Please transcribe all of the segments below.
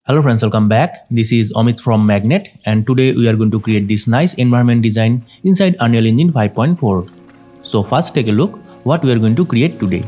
Hello friends, welcome back. This is Amit from Magnet and today we are going to create this nice environment design inside Unreal Engine 5.4. So first take a look what we are going to create today.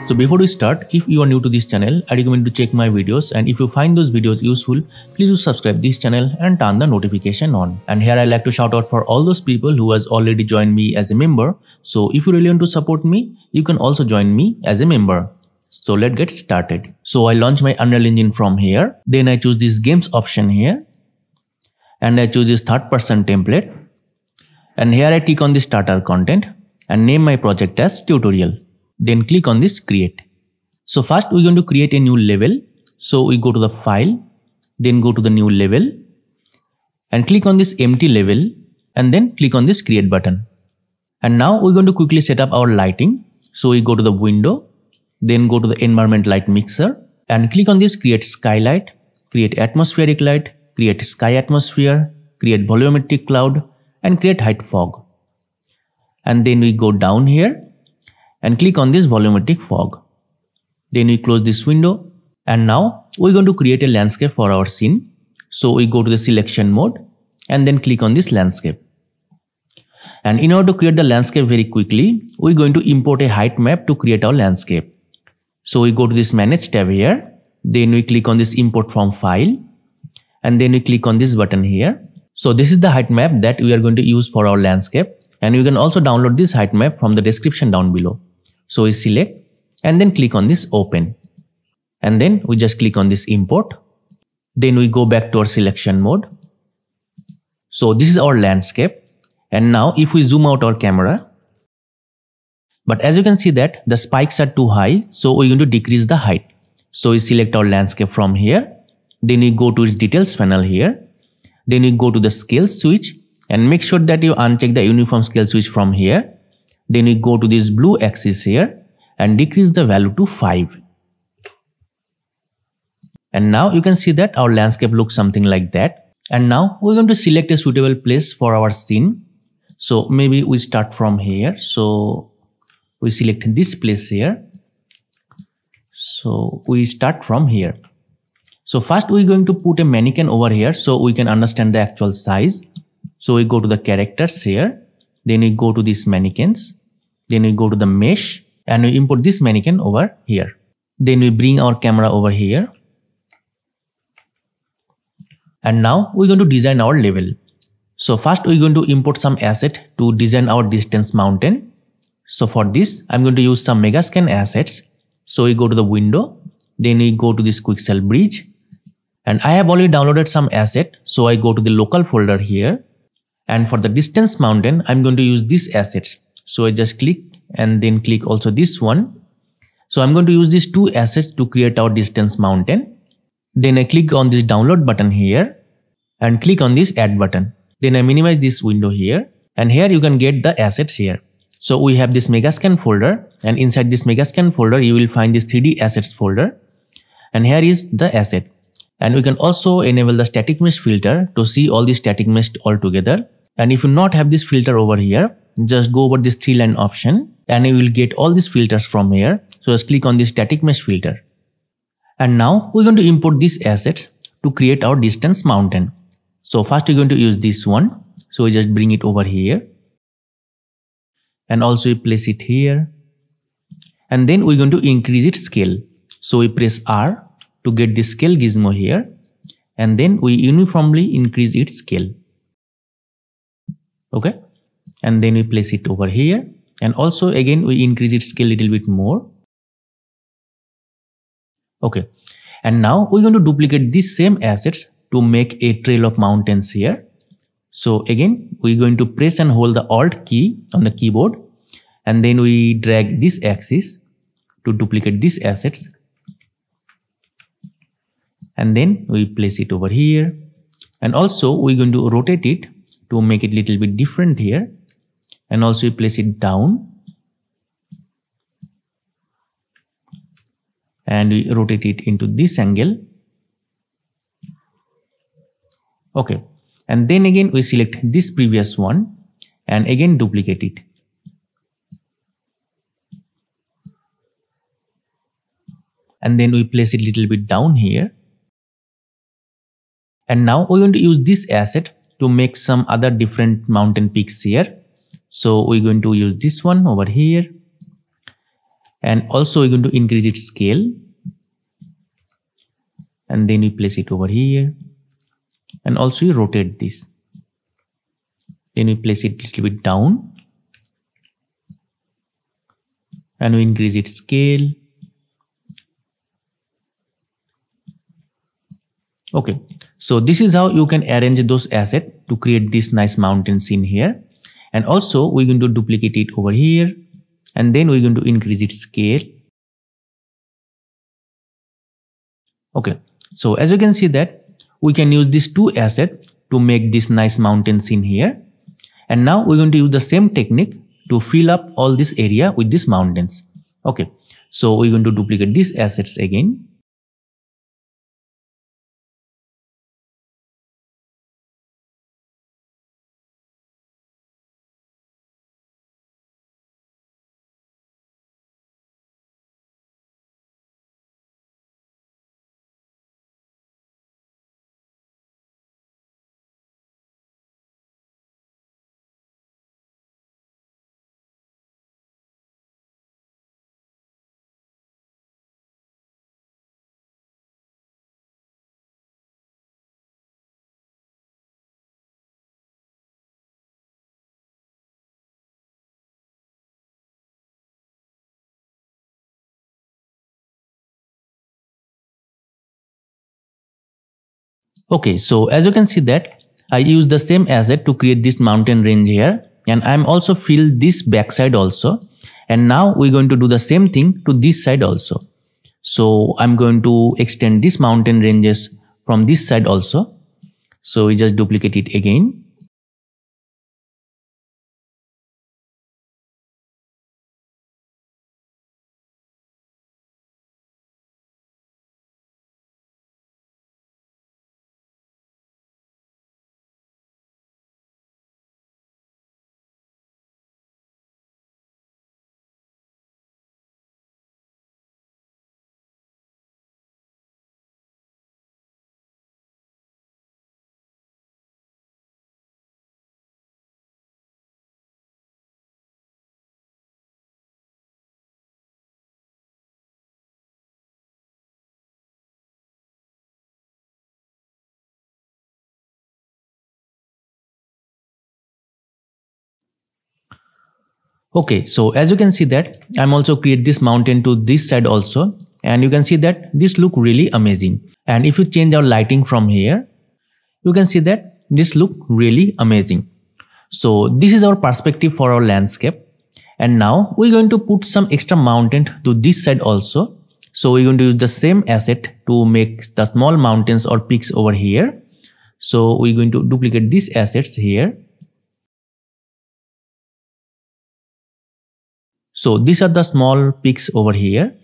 So before we start, if you are new to this channel, I recommend to check my videos, and if you find those videos useful, please do subscribe this channel and turn the notification on. And here I like to shout out for all those people who has already joined me as a member. So if you really want to support me, you can also join me as a member. So let's get started. So I launch my Unreal Engine from here. Then I choose this games option here. And I choose this third person template. And here I click on this starter content and name my project as tutorial. Then click on this create. So first we're going to create a new level. So we go to the file, then go to the new level and click on this empty level and then click on this create button. And now we're going to quickly set up our lighting. So we go to the window, then go to the environment light mixer and click on this create skylight, create atmospheric light, create sky atmosphere, create volumetric cloud and create height fog. And then we go down here and click on this volumetric fog. Then we close this window and now we're going to create a landscape for our scene. So we go to the selection mode and then click on this landscape. And in order to create the landscape very quickly, we're going to import a height map to create our landscape. So we go to this manage tab here, then we click on this import from file and then we click on this button here. So this is the height map that we are going to use for our landscape, and you can also download this height map from the description down below. So we select and then click on this open and then we just click on this import. Then we go back to our selection mode. So this is our landscape, and now if we zoom out our camera, but as you can see that the spikes are too high, so we're going to decrease the height. So we select our landscape from here, then we go to its details panel here, then we go to the scale switch and make sure that you uncheck the uniform scale switch from here. Then we go to this blue axis here and decrease the value to 5. And now you can see that our landscape looks something like that. And now we're going to select a suitable place for our scene. So maybe we start from here. So we select this place here. So we start from here. So first we're going to put a mannequin over here so we can understand the actual size. So we go to the characters here. Then we go to these mannequins, then we go to the mesh and we import this mannequin over here. Then we bring our camera over here. And now we're going to design our level. So first we're going to import some asset to design our distance mountain. So for this, I'm going to use some Megascan assets. So we go to the window, then we go to this Quixel bridge. And I have already downloaded some asset. So I go to the local folder here. And for the distance mountain, I'm going to use these assets. So I just click and then click also this one. So I'm going to use these two assets to create our distance mountain. Then I click on this download button here and click on this add button. Then I minimize this window here, and here you can get the assets here. So we have this Megascan folder, and inside this Megascan folder, you will find this 3D assets folder. And here is the asset. And we can also enable the static mesh filter to see all the static mesh all together. And if you not have this filter over here, just go over this 3-line option and you will get all these filters from here. So just click on this static mesh filter. And now we're going to import these assets to create our distance mountain. So first we're going to use this one. So we just bring it over here. And also we place it here. And then we're going to increase its scale. So we press R to get the scale gizmo here. And then we uniformly increase its scale. Okay. And then we place it over here. And also again we increase its scale a little bit more. Okay. And now we're going to duplicate these same assets to make a trail of mountains here. So again we're going to press and hold the Alt key on the keyboard. And then we drag this axis to duplicate these assets. And then we place it over here. And also we're going to rotate it to make it a little bit different here. And also we place it down. And we rotate it into this angle. Okay. And then again we select this previous one and again duplicate it. And then we place it a little bit down here. And now we're going to use this asset to make some other different mountain peaks here. So we're going to use this one over here. And also we're going to increase its scale. And then we place it over here. And also we rotate this. Then we place it a little bit down. And we increase its scale. Okay, so this is how you can arrange those assets to create this nice mountain scene here. And also we're going to duplicate it over here. And then we're going to increase its scale. Okay, so as you can see that we can use these two assets to make this nice mountain scene here. And now we're going to use the same technique to fill up all this area with these mountains. Okay, so we're going to duplicate these assets again. Okay, so as you can see that I use the same asset to create this mountain range here, and I'm also fill this backside also. And now we're going to do the same thing to this side also. So I'm going to extend this mountain ranges from this side also. So we just duplicate it again. Okay, so as you can see that I'm also create this mountain to this side also, and you can see that this look really amazing. And if you change our lighting from here, you can see that this look really amazing. So this is our perspective for our landscape. And now we're going to put some extra mountain to this side also. So we're going to use the same asset to make the small mountains or peaks over here. So we're going to duplicate these assets here. So these are the small peaks over here.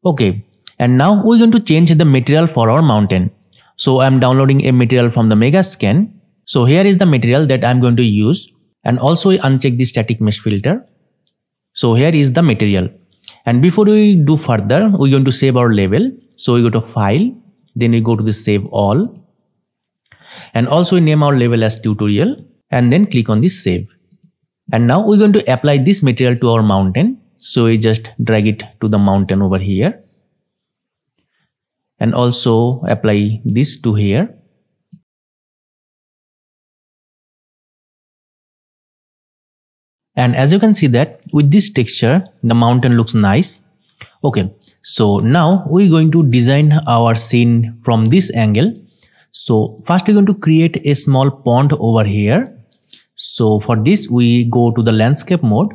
Okay, and now we're going to change the material for our mountain. So I'm downloading a material from the Megascan. So here is the material that I'm going to use. And also uncheck the static mesh filter. So here is the material. And before we do further, we're going to save our level. So we go to File, then we go to the Save All. And also we name our level as tutorial and then click on this save. And now we're going to apply this material to our mountain. So we just drag it to the mountain over here. And also apply this to here. And as you can see that with this texture, the mountain looks nice. Okay, so now we're going to design our scene from this angle. So first we're going to create a small pond over here. So for this we go to the landscape mode.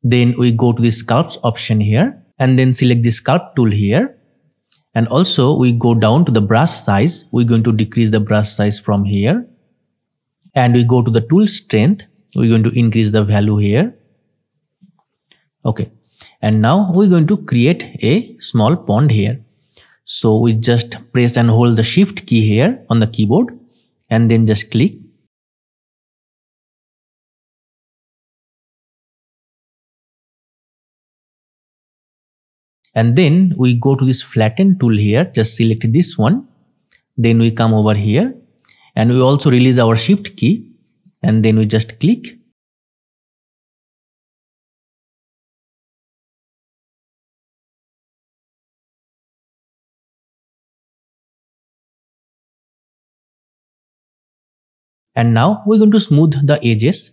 Then we go to the sculpt option here and then select the sculpt tool here. And also we go down to the brush size. We're going to decrease the brush size from here. And we go to the tool strength. We're going to increase the value here. Okay. And now we're going to create a small pond here. So we just press and hold the shift key here on the keyboard and then just click. And then we go to this flatten tool here, just select this one. Then we come over here and we also release our shift key and then we just click. And now we're going to smooth the edges.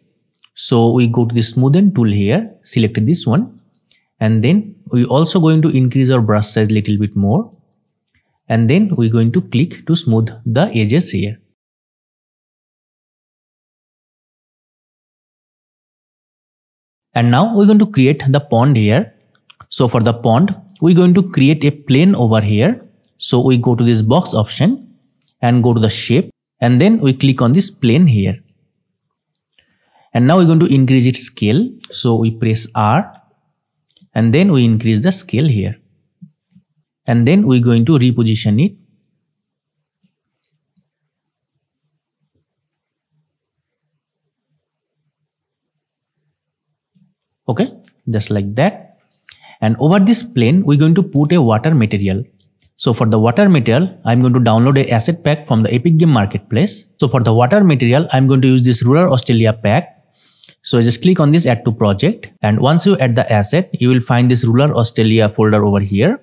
So we go to the smoothen tool here, select this one. And then we're also going to increase our brush size a little bit more. And then we're going to click to smooth the edges here. And now we're going to create the pond here. So for the pond, we're going to create a plane over here. So we go to this box option and go to the shape. And then we click on this plane here. And now we're going to increase its scale. So we press R. And then we increase the scale here. And then we're going to reposition it. Okay, just like that. And over this plane, we're going to put a water material. So for the water material, I'm going to download a asset pack from the Epic Game Marketplace. So for the water material, I'm going to use this Rural Australia pack. So just click on this add to project, and once you add the asset, you will find this Rural Australia folder over here.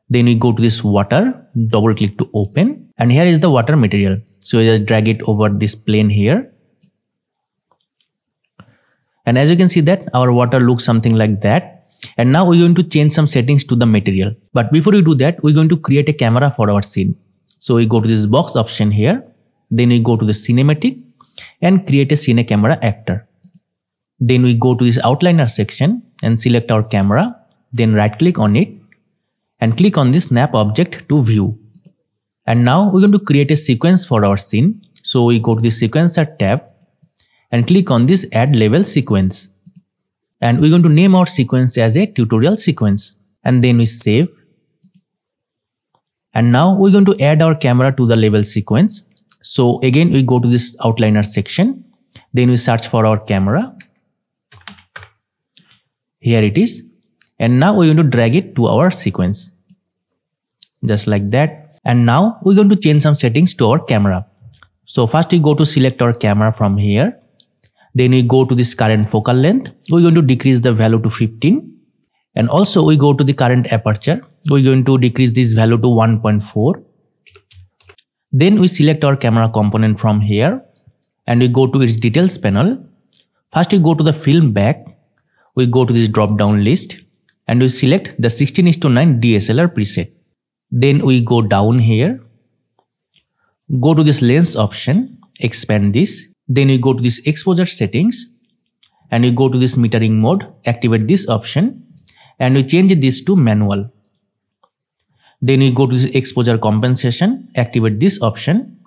Then we go to this water, double click to open, and here is the water material. So we just drag it over this plane here. And as you can see that our water looks something like that. And now we're going to change some settings to the material. But before we do that, we're going to create a camera for our scene. So we go to this box option here, then we go to the cinematic and create a cine camera actor. Then we go to this outliner section and select our camera, then right click on it and click on this snap object to view. And now we're going to create a sequence for our scene. So we go to the sequencer tab and click on this add level sequence. And we're going to name our sequence as a tutorial sequence. And then we save. And now we're going to add our camera to the level sequence. So again, we go to this outliner section. Then we search for our camera. Here it is. And now we're going to drag it to our sequence. Just like that. And now we're going to change some settings to our camera. So first we go to select our camera from here. Then we go to this current focal length. We're going to decrease the value to 15. And also we go to the current aperture. We're going to decrease this value to 1.4. Then we select our camera component from here. And we go to its details panel. First we go to the film back. We go to this drop down list and we select the 16:9 DSLR preset. Then we go down here, go to this lens option, expand this. Then we go to this exposure settings and we go to this metering mode, activate this option and we change this to manual. Then we go to this exposure compensation, activate this option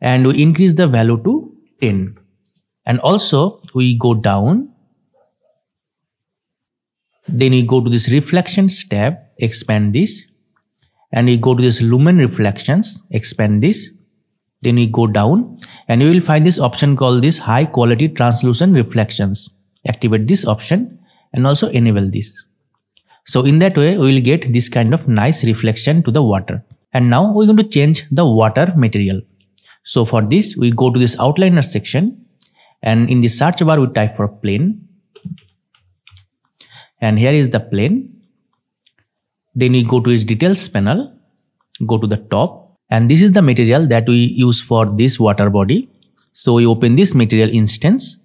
and we increase the value to 10. And also we go down. Then we go to this reflections tab, expand this and we go to this lumen reflections, expand this. Then we go down and you will find this option called this high quality translucent reflections. Activate this option and also enable this. So in that way we will get this kind of nice reflection to the water. And now we're going to change the water material. So for this, we go to this outliner section, and in the search bar we type for plane, and here is the plane. Then we go to its details panel, go to the top, and this is the material that we use for this water body. So we open this material instance,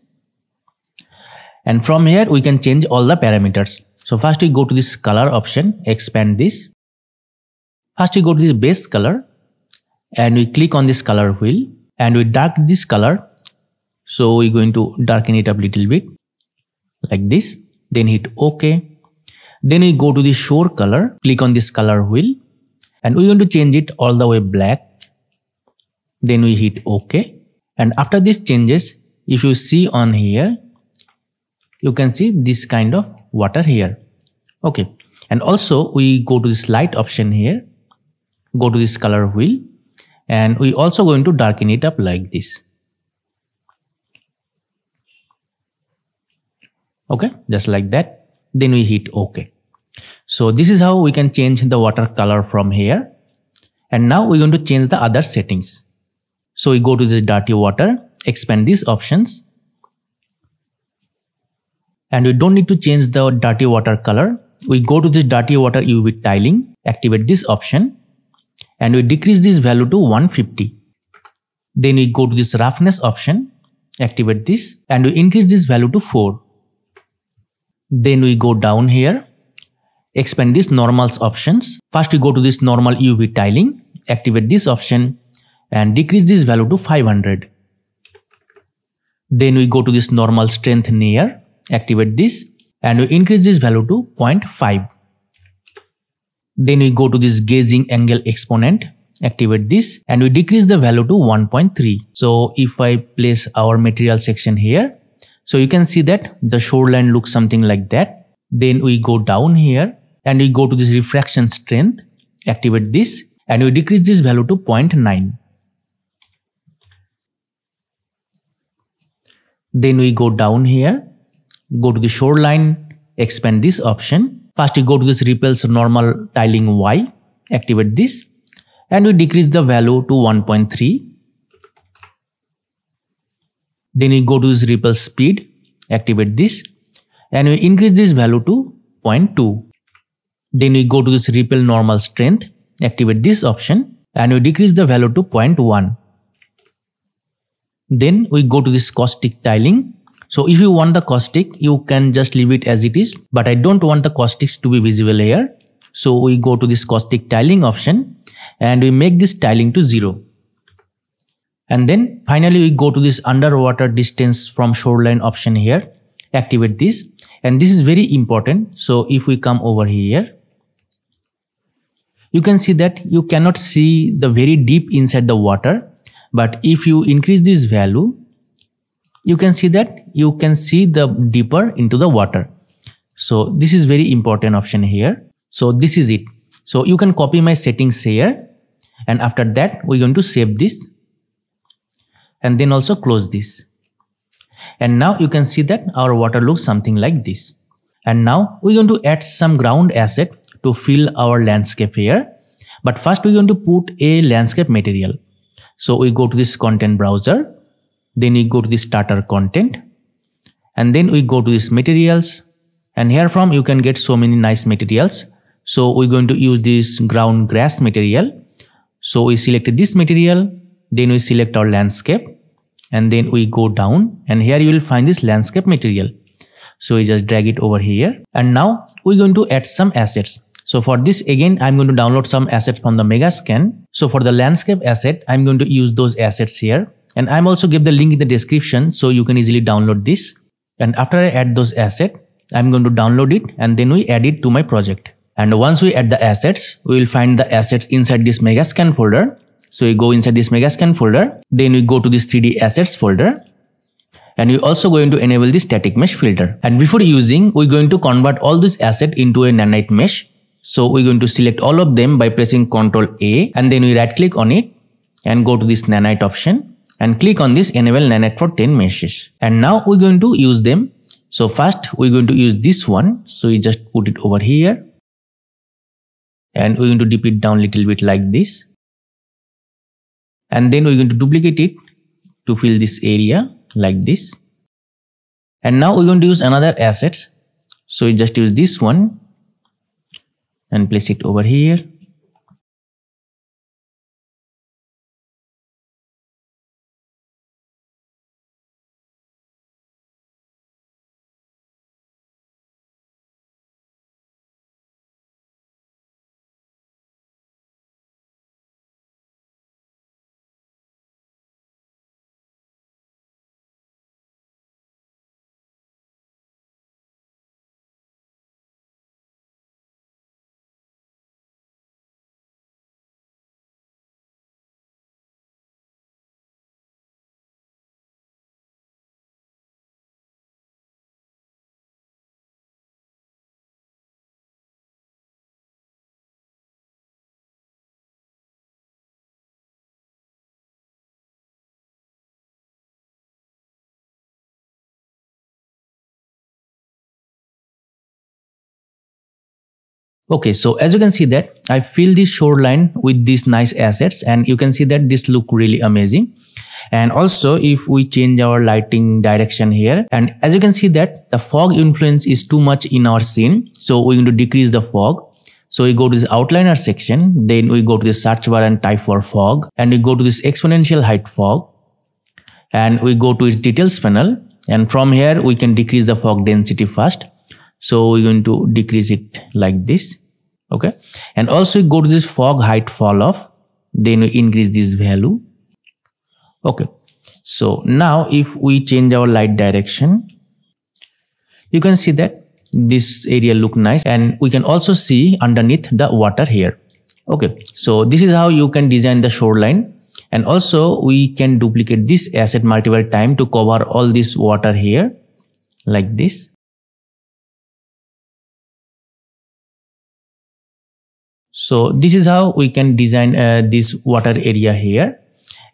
and from here we can change all the parameters. So first we go to this color option, expand this. First we go to this base color, and we click on this color wheel, and we darken this color. So we're going to darken it up a little bit like this, then hit OK. Then we go to the shore color, click on this color wheel, and we're going to change it all the way black. Then we hit OK. And after this changes, if you see on here, you can see this kind of water here. Okay. And also we go to this light option here, go to this color wheel, and we also going to darken it up like this. Okay, just like that. Then we hit OK. So this is how we can change the water color from here. And now we're going to change the other settings. So we go to this dirty water, expand these options. And we don't need to change the dirty water color. We go to this dirty water UV tiling, activate this option, and we decrease this value to 150. Then we go to this roughness option, activate this, and we increase this value to 4. Then we go down here, expand this normals options. First we go to this normal UV tiling, activate this option, and decrease this value to 500. Then we go to this normal strength near, activate this, and we increase this value to 0.5. Then we go to this gauging angle exponent, activate this, and we decrease the value to 1.3. So if I place our material section here, so you can see that the shoreline looks something like that. Then we go down here and we go to this refraction strength, activate this, and we decrease this value to 0.9. Then we go down here, go to the shoreline, expand this option. First we go to this repels normal tiling Y, activate this, and we decrease the value to 1.3. Then we go to this repel speed, activate this, and we increase this value to 0.2. Then we go to this repel normal strength, activate this option, and we decrease the value to 0.1. Then we go to this caustic tiling. So if you want the caustic, you can just leave it as it is, but I don't want the caustics to be visible here. So we go to this caustic tiling option and we make this tiling to 0. And then finally we go to this underwater distance from shoreline option here, activate this, and this is very important. So if we come over here, you can see that you cannot see the very deep inside the water, but if you increase this value, you can see that you can see the deeper into the water. So this is very important option here. So this is it. So you can copy my settings here, and after that we're going to save this and then also close this. And now you can see that our water looks something like this. And now we're going to add some ground asset to fill our landscape here. But first we're going to put a landscape material. So we go to this content browser, then we go to this starter content, and then we go to this materials, and here from you can get so many nice materials. So we're going to use this ground grass material. So we select this material, then we select our landscape, and then we go down, and here you will find this landscape material. So we just drag it over here, and now we're going to add some assets. So for this again, I'm going to download some assets from the Megascan. So for the landscape asset, I'm going to use those assets here, and I'm also give the link in the description so you can easily download this. And after I add those assets, I'm going to download it and then we add it to my project. And once we add the assets, we will find the assets inside this Megascan folder. So we go inside this Megascan folder, then we go to this 3D assets folder, and we're also going to enable this static mesh filter. And before using, we're going to convert all this asset into a nanite mesh. So we're going to select all of them by pressing Ctrl A, and then we right click on it and go to this nanite option and click on this enable nanite for 10 meshes. And now we're going to use them. So first we're going to use this one. So we just put it over here, and we're going to dip it down a little bit like this. and then we're going to duplicate it to fill this area like this. And now we're going to use another assets. So we just use this one and place it over here. Okay, so as you can see that I fill this shoreline with these nice assets, and you can see that this look really amazing. And also if we change our lighting direction here, and as you can see that the fog influence is too much in our scene, so we're going to decrease the fog. So we go to this outliner section, then we go to the search bar and type for fog, and we go to this exponential height fog, and we go to its details panel, and from here we can decrease the fog density first. So we're going to decrease it like this. Okay, and also go to this fog height fall off, then we increase this value. Okay, so now if we change our light direction, you can see that this area look nice, and we can also see underneath the water here. Okay, so this is how you can design the shoreline, and also we can duplicate this asset multiple times to cover all this water here like this. So this is how we can design this water area here.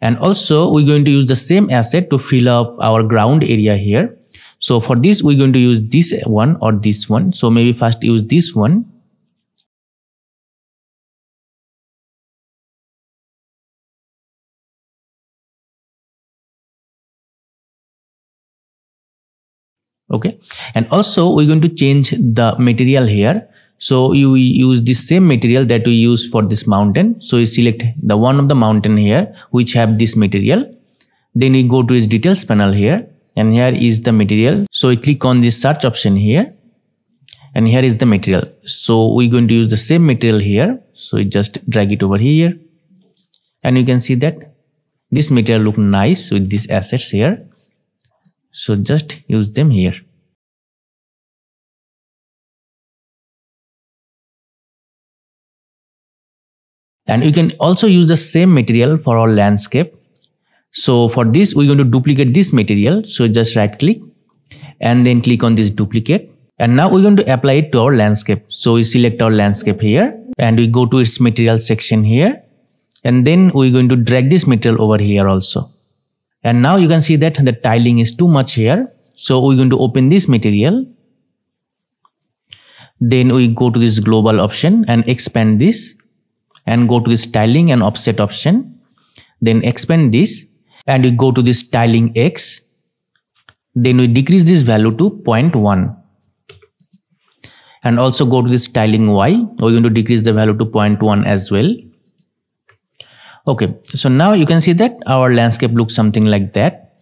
And also we're going to use the same asset to fill up our ground area here. So for this we're going to use this one or this one. So maybe first use this one. Okay, and also we're going to change the material here. So you use the same material that we use for this mountain. So you select the one of the mountain here which have this material. Then we go to its details panel here, and here is the material. So we click on this search option here, and here is the material. So we're going to use the same material here. So we just drag it over here, and you can see that this material look nice with these assets here. So just use them here. And you can also use the same material for our landscape. So for this, we're going to duplicate this material. So just right click and then click on this duplicate. And now we're going to apply it to our landscape. So we select our landscape here, and we go to its material section here. And then we're going to drag this material over here also. And now you can see that the tiling is too much here. So we're going to open this material. Then we go to this global option and expand this, and go to this tiling and offset option. Then expand this, and we go to this tiling X. Then we decrease this value to 0.1. And also go to this tiling Y. We're going to decrease the value to 0.1 as well. Okay, so now you can see that our landscape looks something like that.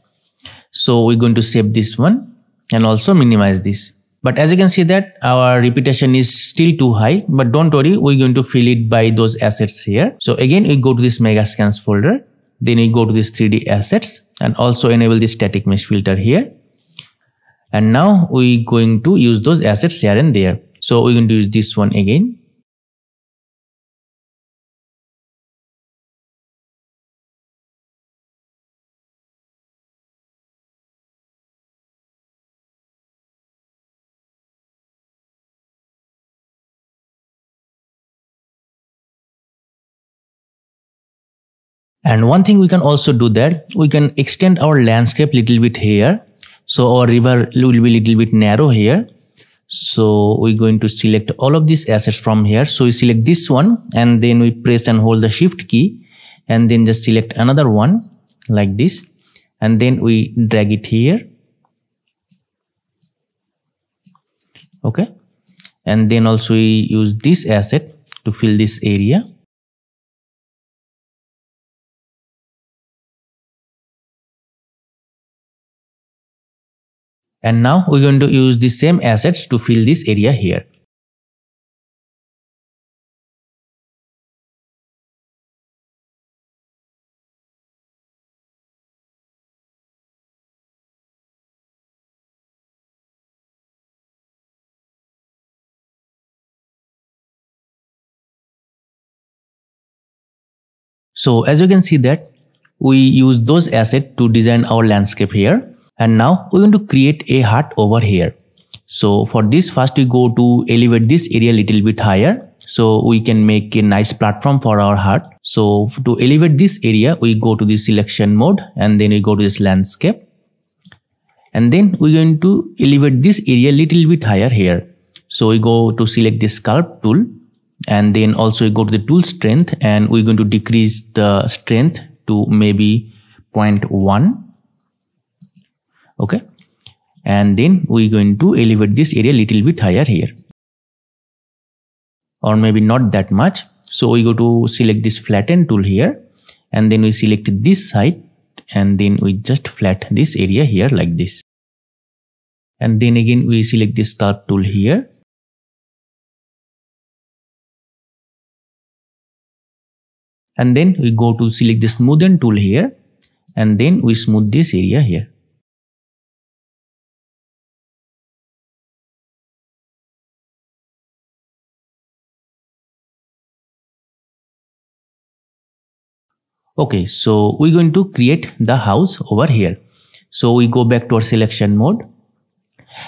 So we're going to save this one and also minimize this. But as you can see that our repetition is still too high, but don't worry, we're going to fill it by those assets here. So again, we go to this mega scans folder, then we go to this 3D assets and also enable the static mesh filter here. And now we're going to use those assets here and there. So we're going to use this one again. And one thing we can also do that, we can extend our landscape little bit here. So our river will be little bit narrow here. So we're going to select all of these assets from here. So we select this one and then we press and hold the shift key. and then just select another one like this, and then we drag it here. Okay, and then also we use this asset to fill this area. And now we're going to use the same assets to fill this area here. So as you can see that we use those assets to design our landscape here. And now we're going to create a hut over here. So for this, first we go to elevate this area a little bit higher, so we can make a nice platform for our hut. So to elevate this area, we go to the selection mode, and then we go to this landscape. And then we're going to elevate this area a little bit higher here. So we go to select the sculpt tool, and then also we go to the tool strength, and we're going to decrease the strength to maybe 0.1. Okay, and then we're going to elevate this area a little bit higher here, or maybe not that much. So we go to select this flatten tool here, and then we select this side, and then we just flat this area here like this. And then again we select this sculpt tool here, and then we go to select the smoothen tool here, and then we smooth this area here. Okay, so we're going to create the house over here. So we go back to our selection mode,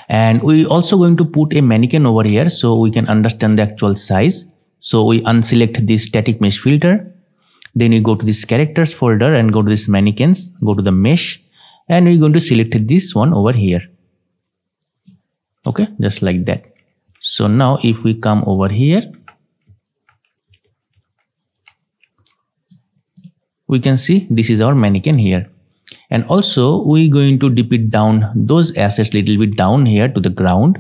and we also going to put a mannequin over here so we can understand the actual size. So we unselect this static mesh filter, then we go to this characters folder and go to this mannequins, go to the mesh, and we're going to select this one over here. Okay, just like that. So now if we come over here, we can see this is our mannequin here. And also we're going to dip it down those assets little bit down here to the ground.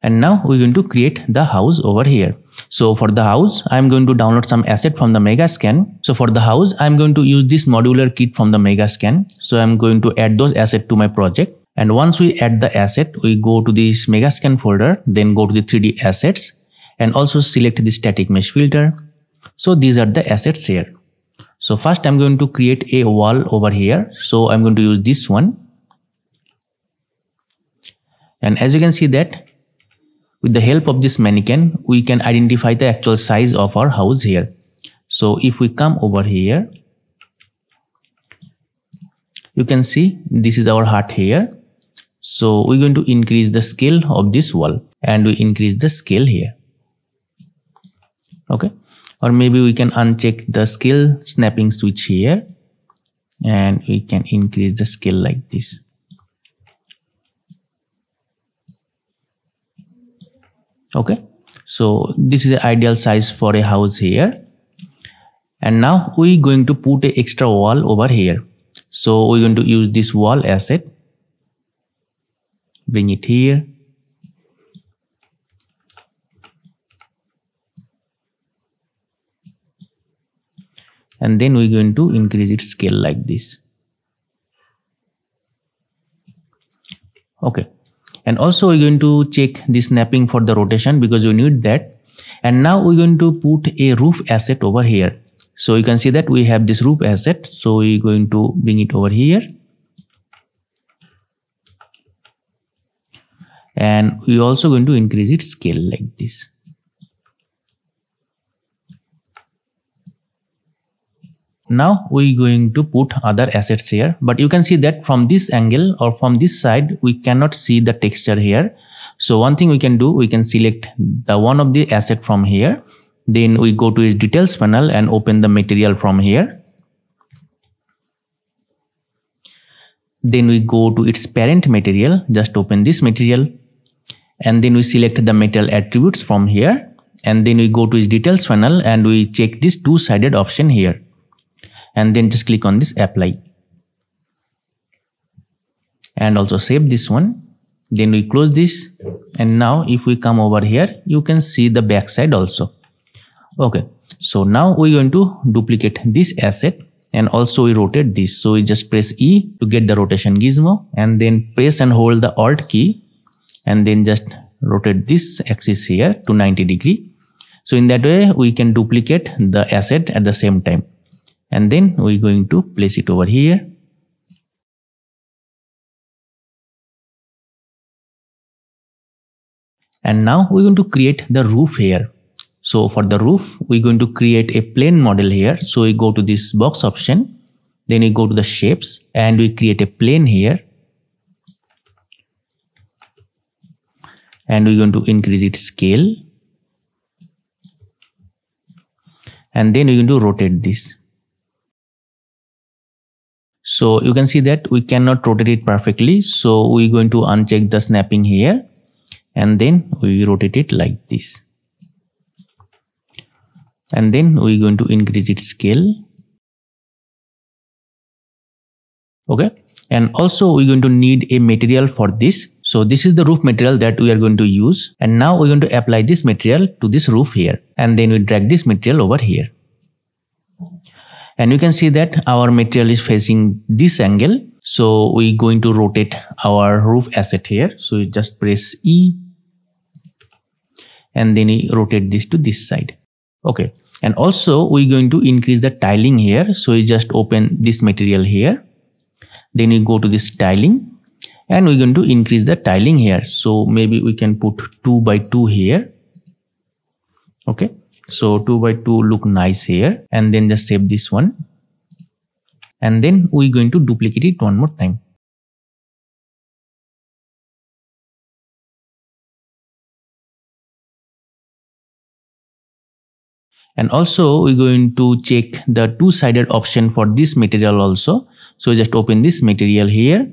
And now we're going to create the house over here. So for the house, I'm going to download some asset from the Megascan. So for the house, I'm going to use this modular kit from the Megascan. So I'm going to add those assets to my project. And once we add the asset, we go to this Megascan folder, then go to the 3D assets, and also select the static mesh filter. So these are the assets here. So first I'm going to create a wall over here. So I'm going to use this one. And as you can see that with the help of this mannequin, we can identify the actual size of our house here. So if we come over here, you can see this is our hut here. So we're going to increase the scale of this wall, and we increase the scale here. Okay, or maybe we can uncheck the scale snapping switch here, and we can increase the scale like this. Okay, so this is the ideal size for a house here. And now we're going to put an extra wall over here. So we're going to use this wall asset, bring it here, and then we're going to increase its scale like this. Okay, and also we're going to check the snapping for the rotation because we need that. And now we're going to put a roof asset over here. So you can see that we have this roof asset, so we're going to bring it over here, and we're also going to increase its scale like this. Now we're going to put other assets here, but you can see that from this angle or from this side we cannot see the texture here. So one thing we can do, we can select the one of the asset from here, then we go to its details panel and open the material from here. Then we go to its parent material, just open this material, and then we select the material attributes from here, and then we go to its details panel and we check this two-sided option here, and then just click on this apply, and also save this one. Then we close this, and now if we come over here, you can see the back side also. Okay, so now we're going to duplicate this asset, and also we rotate this. So we just press E to get the rotation gizmo, and then press and hold the Alt key, and then just rotate this axis here to 90 degree. So in that way we can duplicate the asset at the same time, and then we're going to place it over here. And now we're going to create the roof here. So for the roof, we're going to create a plane model here. So we go to this box option, then we go to the shapes, and we create a plane here. And we're going to increase its scale. And then we're going to rotate this. So you can see that we cannot rotate it perfectly. So we're going to uncheck the snapping here, and then we rotate it like this. And then we're going to increase its scale. Okay. And also we're going to need a material for this. So this is the roof material that we are going to use. And now we're going to apply this material to this roof here. And then we drag this material over here. And you can see that our material is facing this angle. So we're going to rotate our roof asset here. So you just press E, and then we rotate this to this side. Okay. And also we're going to increase the tiling here. So we just open this material here. Then we go to this tiling, and we're going to increase the tiling here. So maybe we can put 2 by 2 here. Okay. So 2 by 2 look nice here, and then just save this one. And then we're going to duplicate it one more time. And also we're going to check the two-sided option for this material also. So just open this material here,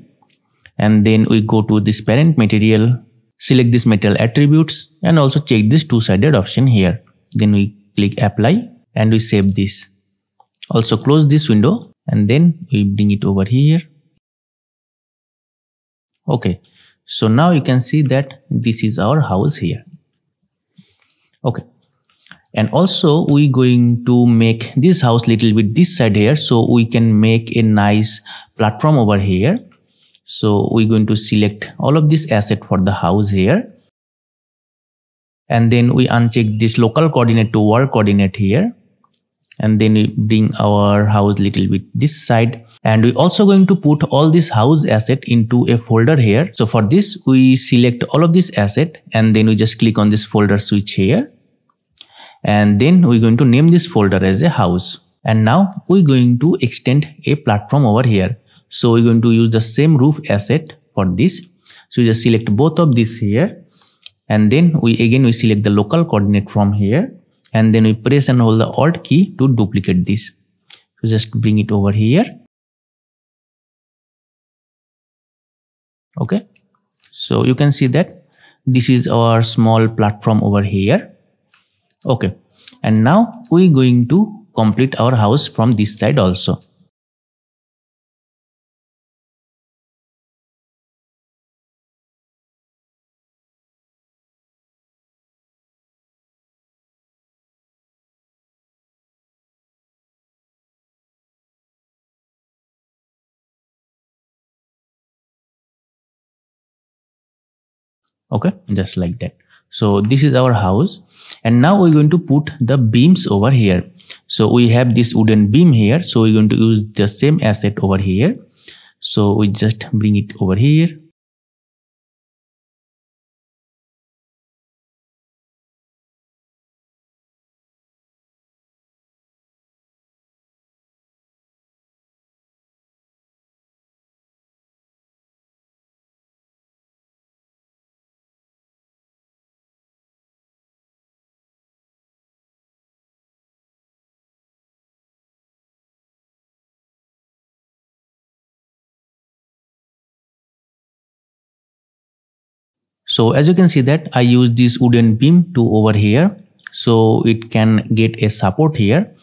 and then we go to this parent material, select this material attributes, and also check this two-sided option here. Then we click apply, and we save this. Also close this window, and then we bring it over here. Okay, so now you can see that this is our house here. Okay. And also we're going to make this house little bit this side here, so we can make a nice platform over here. So we're going to select all of this asset for the house here. And then we uncheck this local coordinate to world coordinate here. And then we bring our house little bit this side. And we're also going to put all this house asset into a folder here. So for this, we select all of this asset, and then we just click on this folder switch here. And then we're going to name this folder as a house. And now we're going to extend a platform over here. So we're going to use the same roof asset for this. So you just select both of these here. And then we select the local coordinate from here. And then we press and hold the Alt key to duplicate this. So just bring it over here. Okay. So you can see that this is our small platform over here. Okay, and now we're going to complete our house from this side also. Okay, just like that. So this is our house, and now we're going to put the beams over here. So we have this wooden beam here, so we're going to use the same asset over here. So we just bring it over here. So as you can see that I use this wooden beam to over here, so it can get a support here.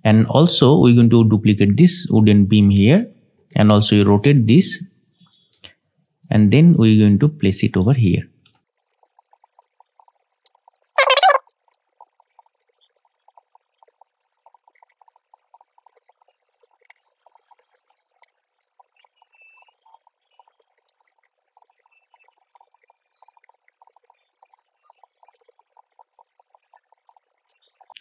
And also we're going to duplicate this wooden beam here, and also rotate this, and then we're going to place it over here.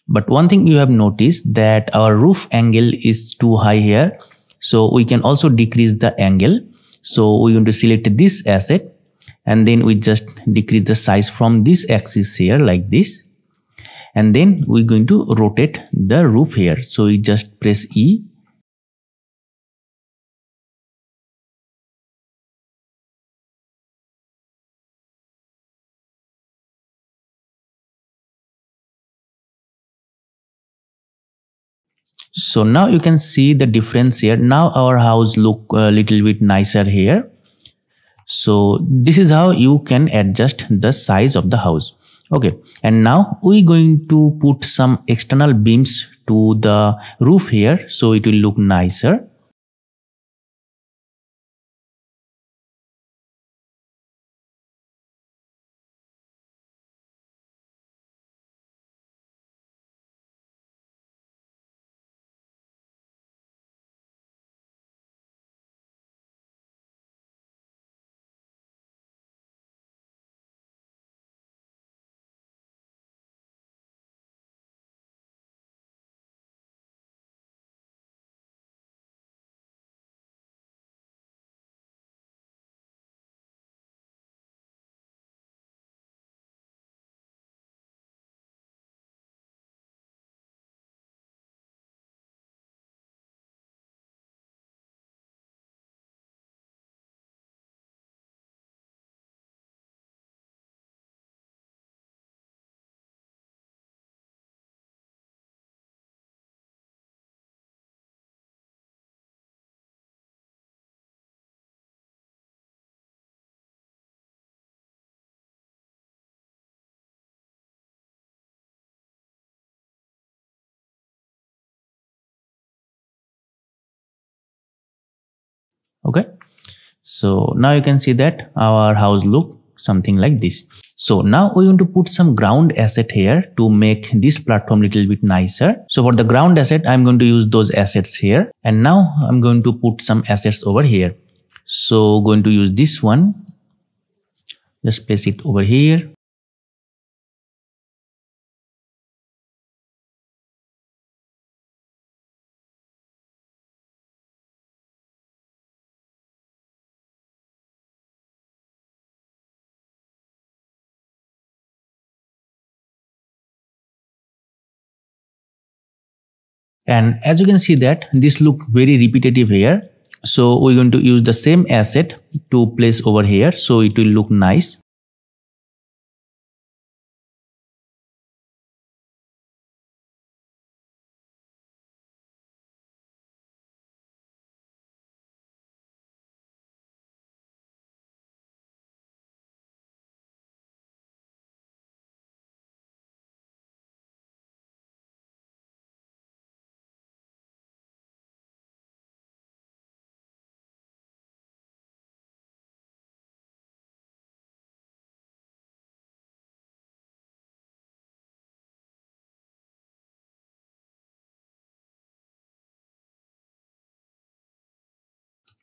But one thing you have noticed that our roof angle is too high here, so we can also decrease the angle. So we're going to select this asset, and then we just decrease the size from this axis here like this, and then we're going to rotate the roof here. So we just press E. So now you can see the difference here. Now our house look a little bit nicer here. So this is how you can adjust the size of the house. Okay, and now we're going to put some external beams to the roof here, so it will look nicer. Okay, so now you can see that our house look something like this. So now we're going to put some ground asset here to make this platform little bit nicer. So for the ground asset, I'm going to use those assets here, and now I'm going to put some assets over here. So going to use this one, just place it over here. And as you can see that this look very repetitive here. So we're going to use the same asset to place over here, so it will look nice.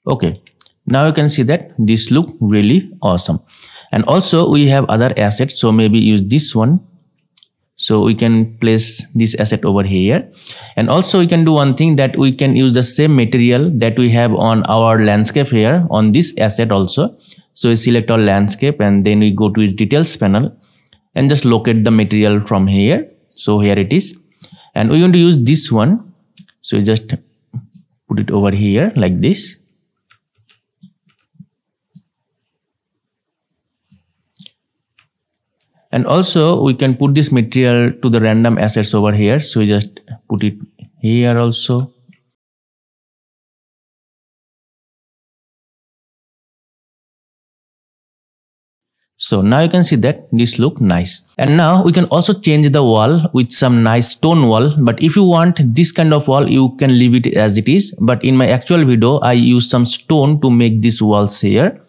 Okay, now you can see that this look really awesome. And also we have other assets, so maybe use this one. So we can place this asset over here. And also we can do one thing, that we can use the same material that we have on our landscape here on this asset also. So we select our landscape, and then we go to its details panel and just locate the material from here. So here it is, and we're going to use this one. So we just put it over here like this. And also we can put this material to the random assets over here. So we just put it here also. So now you can see that this look nice. And now we can also change the wall with some nice stone wall. But if you want this kind of wall, you can leave it as it is. But in my actual video, I use some stone to make these walls here.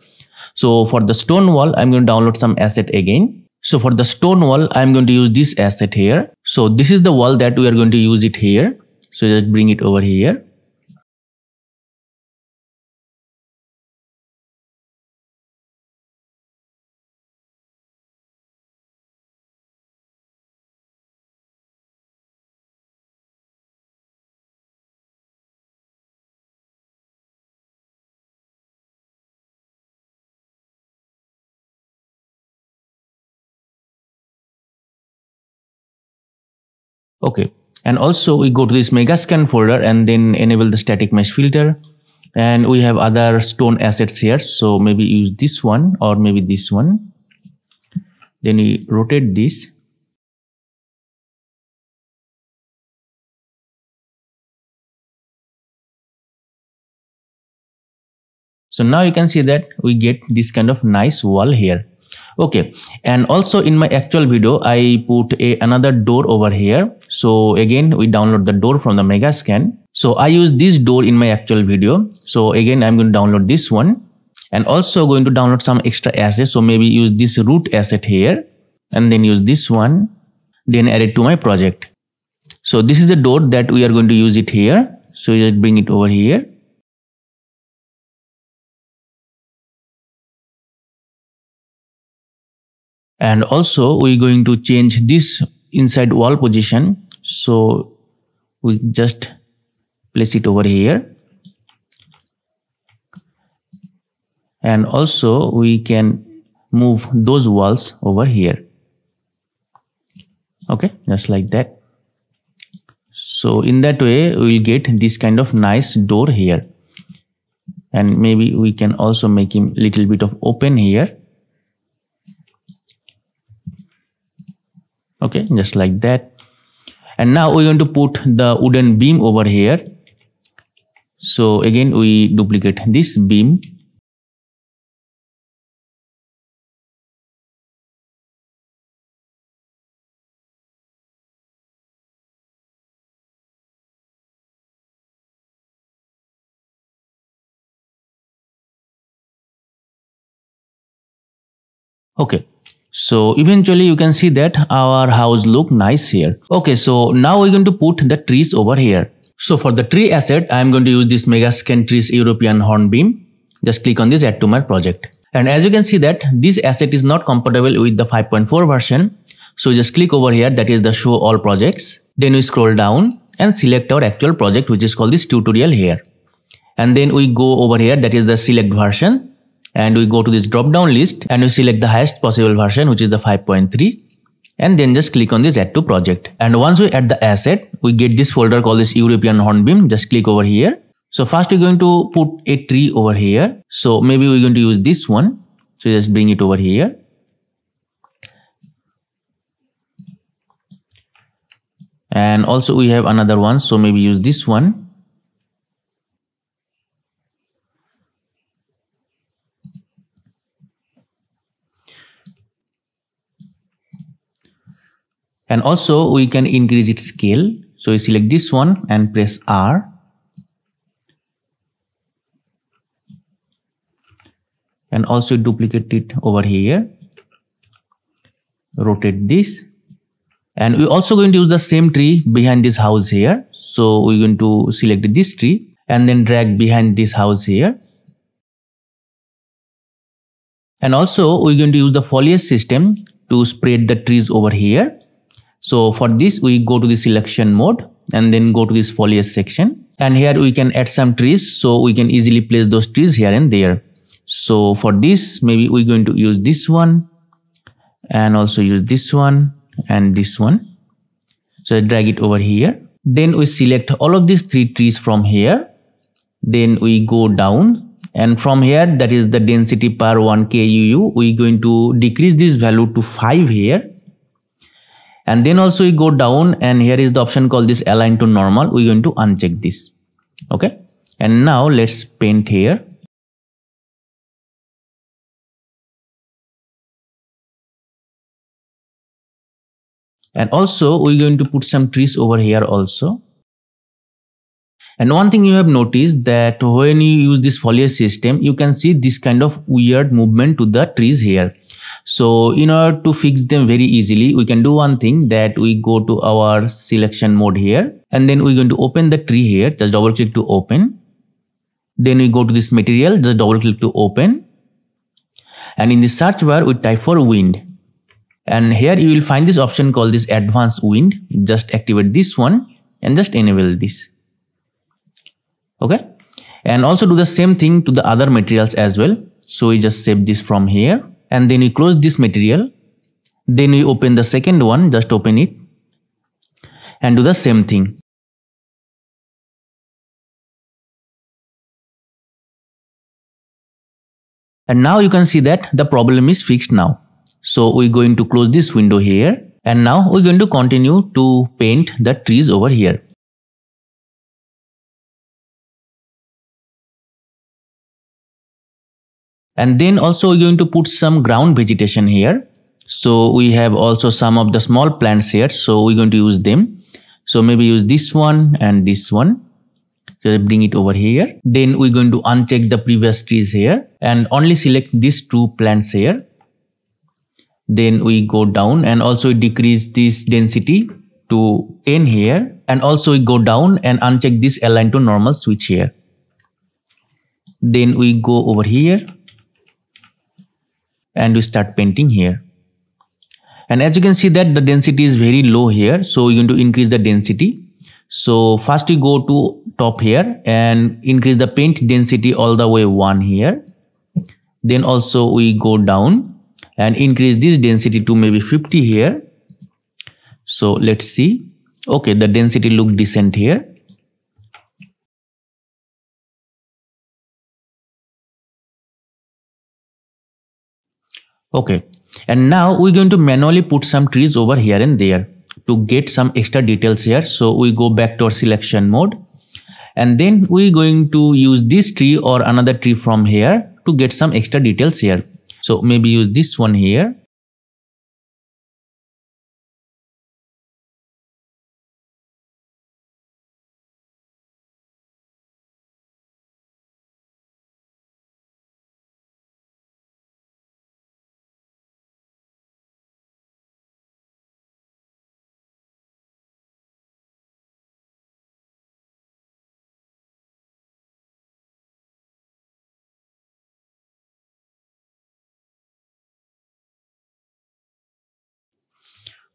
So for the stone wall, I'm going to download some asset again. So for the stone wall, I'm going to use this asset here. So this is the wall that we are going to use it here. So just bring it over here. Okay. And also we go to this mega scan folder and then enable the static mesh filter. And we have other stone assets here. So maybe use this one or maybe this one. Then we rotate this. So now you can see that we get this kind of nice wall here. Okay, and also in my actual video, I put another door over here. So again, we download the door from the mega scan. So I use this door in my actual video. So again, I'm going to download this one and also going to download some extra assets. So maybe use this root asset here and then use this one, then add it to my project. So this is a door that we are going to use it here. So just bring it over here. And also we're going to change this inside wall position. So we just place it over here. And also we can move those walls over here. Okay, just like that. So in that way, we will get this kind of nice door here. And maybe we can also make him little bit of open here. Okay, just like that. And now we're going to put the wooden beam over here. So again, we duplicate this beam. Okay. So eventually you can see that our house look nice here. Okay, so now we're going to put the trees over here. So for the tree asset, I'm going to use this Mega Scan Trees European Hornbeam. Just click on this, add to my project. And as you can see that this asset is not compatible with the 5.4 version. So just click over here, that is the show all projects. Then we scroll down and select our actual project, which is called this tutorial here. And then we go over here, that is the select version. And we go to this drop down list and we select the highest possible version, which is the 5.3, and then just click on this add to project. And once we add the asset, we get this folder called this European Hornbeam. Just click over here. So first we're going to put a tree over here. So maybe we're going to use this one. So just bring it over here. And also we have another one. So maybe use this one. And also we can increase its scale. So we select this one and press R. And also duplicate it over here. Rotate this. And we're also going to use the same tree behind this house here. So we're going to select this tree and then drag behind this house here. And also we're going to use the foliage system to spread the trees over here. So for this, we go to the selection mode and then go to this foliage section. And here we can add some trees. So we can easily place those trees here and there. So for this, maybe we're going to use this one and also use this one and this one. So drag it over here. Then we select all of these three trees from here. Then we go down. And from here, that is the density per 1 KUU. We're going to decrease this value to 5 here. And then also we go down and here is the option called this align to normal. We're going to uncheck this. Okay. And now let's paint here. And also we're going to put some trees over here also. And one thing you have noticed that when you use this foliage system, you can see this kind of weird movement to the trees here. So in order to fix them very easily, we can do one thing, that we go to our selection mode here, and then we're going to open the tree here. Just double click to open. Then we go to this material, just double click to open. And in the search bar, we type for wind. And here you will find this option called this advanced wind. Just activate this one and just enable this. Okay. And also do the same thing to the other materials as well. So we just save this from here. And then we close this material. Then we open the second one, just open it. And do the same thing. And now you can see that the problem is fixed now. So we're going to close this window here. And now we're going to continue to paint the trees over here. And then also we're going to put some ground vegetation here. So we have also some of the small plants here. So we're going to use them. So maybe use this one and this one. So bring it over here. Then we're going to uncheck the previous trees here and only select these two plants here. Then we go down and also decrease this density to 10 here. And also we go down and uncheck this align to normal switch here. Then we go over here. And we start painting here. And as you can see that the density is very low here. So we're going to increase the density. So first we go to top here and increase the paint density all the way 1 here. Then also we go down and increase this density to maybe 50 here. So let's see. Okay, the density look decent here. Okay, and now we're going to manually put some trees over here and there to get some extra details here. So we go back to our selection mode and then we're going to use this tree or another tree from here to get some extra details here. So maybe use this one here.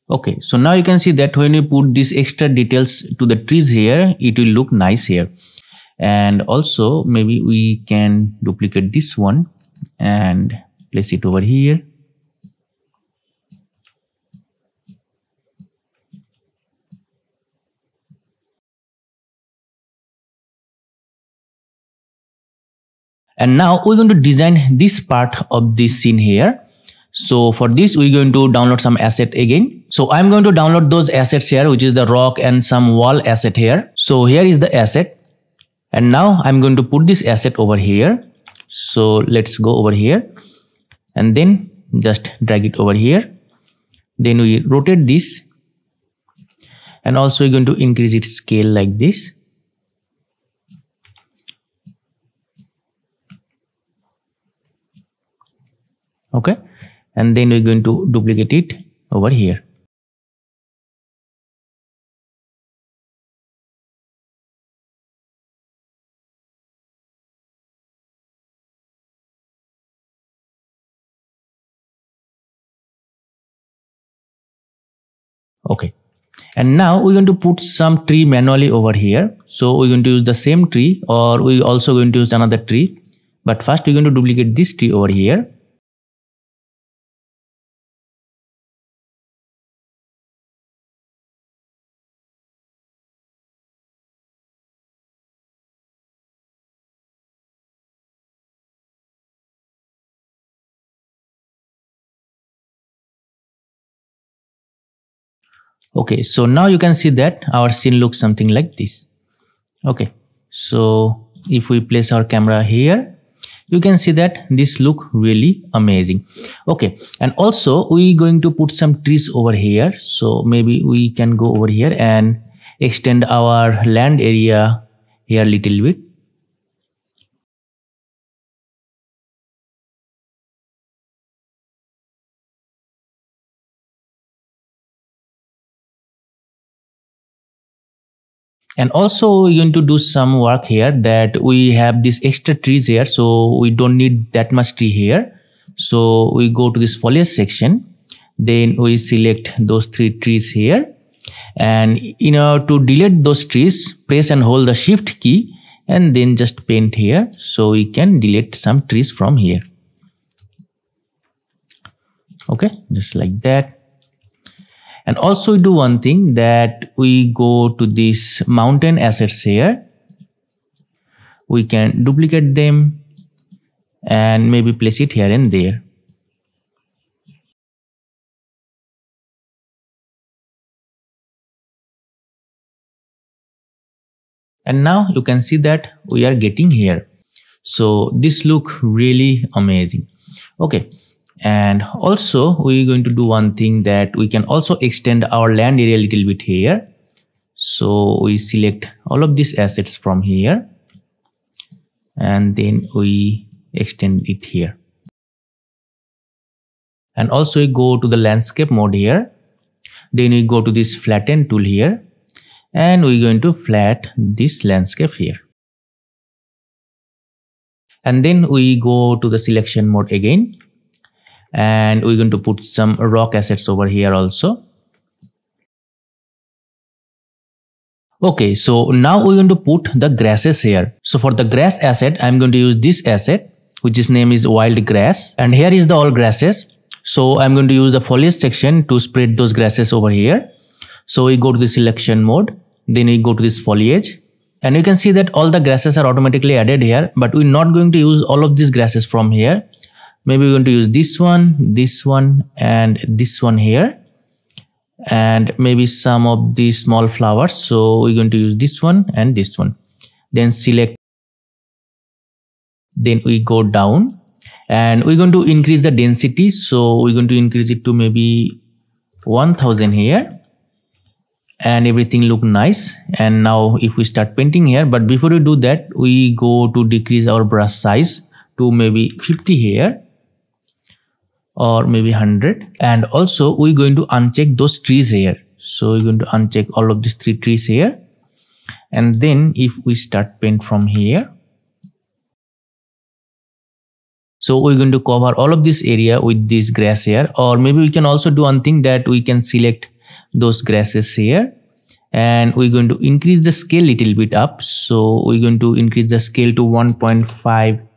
Okay, so now you can see that when we put these extra details to the trees here, it will look nice here. And also maybe we can duplicate this one and place it over here. And now we're going to design this part of this scene here. So for this, we're going to download some asset again. So I'm going to download those assets here, which is the rock and some wall asset here. So here is the asset. And now I'm going to put this asset over here. So let's go over here and then just drag it over here. Then we rotate this and also we're going to increase its scale like this. Okay. And then we're going to duplicate it over here. Okay. And now we're going to put some tree manually over here. So we're going to use the same tree or we're also going to use another tree. But first we're going to duplicate this tree over here. Okay, so now you can see that our scene looks something like this. Okay, so if we place our camera here, you can see that this look really amazing. Okay, and also we going to put some trees over here. So maybe we can go over here and extend our land area here a little bit. And also we're going to do some work here, that we have these extra trees here, so we don't need that much tree here. So we go to this foliage section, then we select those 3 trees here, and to delete those trees, press and hold the shift key and then just paint here, so we can delete some trees from here. Okay, just like that. And also we do one thing, that we go to these mountain assets here. We can duplicate them and maybe place it here and there. And now you can see that we are getting here. So this look really amazing. Okay. And also we're going to do one thing, that we can also extend our land area a little bit here. So we select all of these assets from here and then we extend it here. And also we go to the landscape mode here. Then we go to this flatten tool here and we're going to flat this landscape here. And then we go to the selection mode again. And we're going to put some rock assets over here also. Okay, so now we're going to put the grasses here. So for the grass asset, I'm going to use this asset, which is name is wild grass. And here is the all grasses. So I'm going to use the foliage section to spread those grasses over here. So we go to the selection mode, then we go to this foliage. And you can see that all the grasses are automatically added here, but we're not going to use all of these grasses from here. Maybe we're going to use this one, and this one here, and maybe some of these small flowers. So we're going to use this one and this one. Then select. Then we go down and we're going to increase the density. So we're going to increase it to maybe 1000 here. And everything look nice. And now if we start painting here, but before we do that, we go to decrease our brush size to maybe 50 here. Or maybe 100. And also we're going to uncheck those trees here. So we're going to uncheck all of these 3 trees here. And then if we start paint from here. So we're going to cover all of this area with this grass here. Or maybe we can also do one thing, that we can select those grasses here. And we're going to increase the scale little bit up. So we're going to increase the scale to 1.5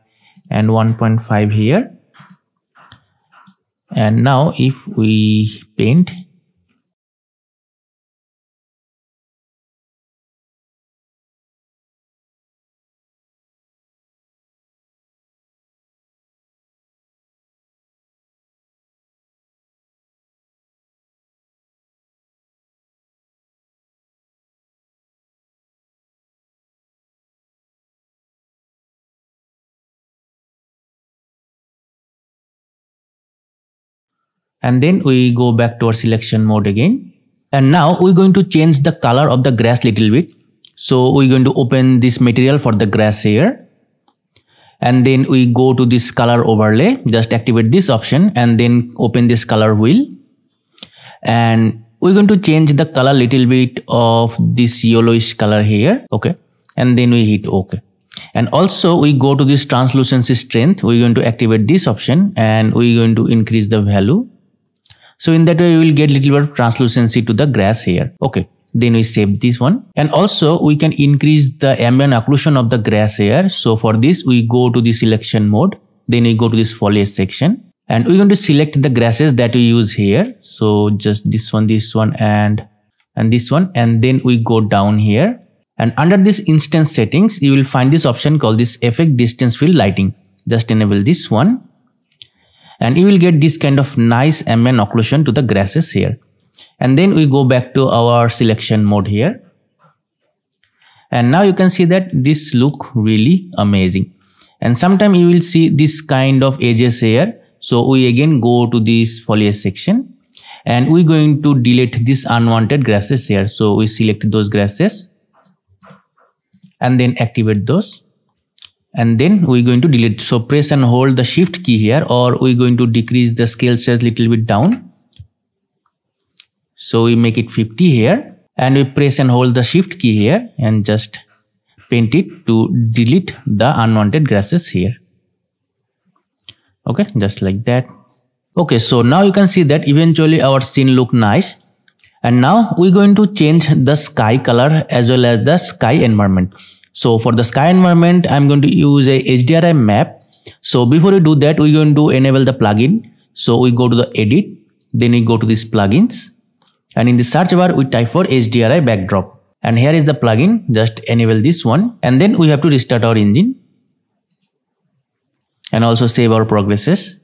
and 1.5 here. And now if we paint, and then we go back to our selection mode again. And now we're going to change the color of the grass little bit. So we're going to open this material for the grass here. And then we go to this color overlay, just activate this option and then open this color wheel. And we're going to change the color little bit of this yellowish color here. Okay. And then we hit OK. And also we go to this translucency strength. We're going to activate this option and we're going to increase the value. So in that way, we will get little bit of translucency to the grass here. Okay. Then we save this one. And also we can increase the ambient occlusion of the grass here. So for this, we go to the selection mode. Then we go to this foliage section. And we're going to select the grasses that we use here. So just this one, and this one. And then we go down here. And under this instance settings, you will find this option called this effect distance field lighting. Just enable this one. And you will get this kind of nice ambient occlusion to the grasses here. And then we go back to our selection mode here. And now you can see that this look really amazing. And sometime you will see this kind of edges here. So we again go to this foliage section and we're going to delete this unwanted grasses here. So we select those grasses and then activate those, and then we're going to delete. So press and hold the shift key here, or we're going to decrease the scale size little bit down. So we make it 50 here, and we press and hold the shift key here and just paint it to delete the unwanted grasses here. Okay, just like that. Okay, so now you can see that eventually our scene look nice. And now we're going to change the sky color as well as the sky environment. So for the sky environment, I'm going to use a HDRI map. So before we do that, we're going to enable the plugin. So we go to the edit, then we go to these plugins, and in the search bar, we type for HDRI backdrop. And here is the plugin, just enable this one. And then we have to restart our engine and also save our progresses.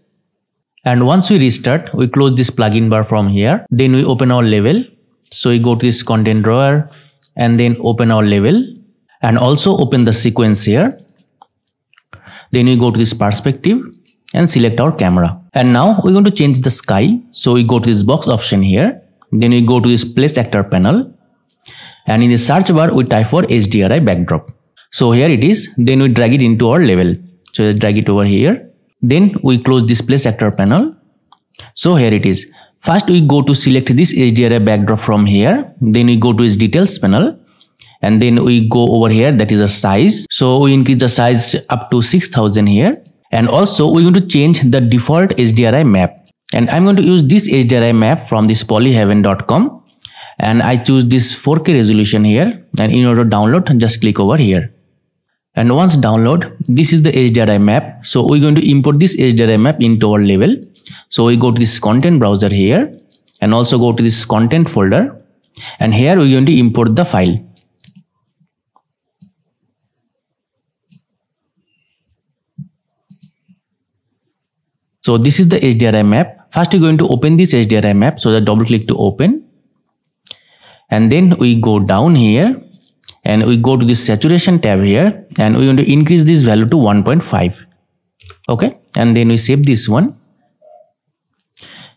And once we restart, we close this plugin bar from here. Then we open our level. So we go to this content drawer and then open our level and also open the sequence here. Then we go to this perspective and select our camera. And now we're going to change the sky. So we go to this box option here. Then we go to this place actor panel. And in the search bar, we type for HDRI backdrop. So here it is. Then we drag it into our level. So just drag it over here. Then we close this place actor panel. So here it is. First we go to select this HDRI backdrop from here. Then we go to its details panel. And then we go over here, that is a size. So we increase the size up to 6000 here. And also we're going to change the default HDRI map. And I'm going to use this HDRI map from this polyheaven.com. And I choose this 4K resolution here. And in order to download, just click over here. And once download, this is the HDRI map. So we're going to import this HDRI map into our level. So we go to this content browser here and also go to this content folder. And here we're going to import the file. So this is the HDRI map. First we're going to open this HDRI map. So double click to open. And then we go down here. And we go to this saturation tab here and we're going to increase this value to 1.5. Okay. And then we save this one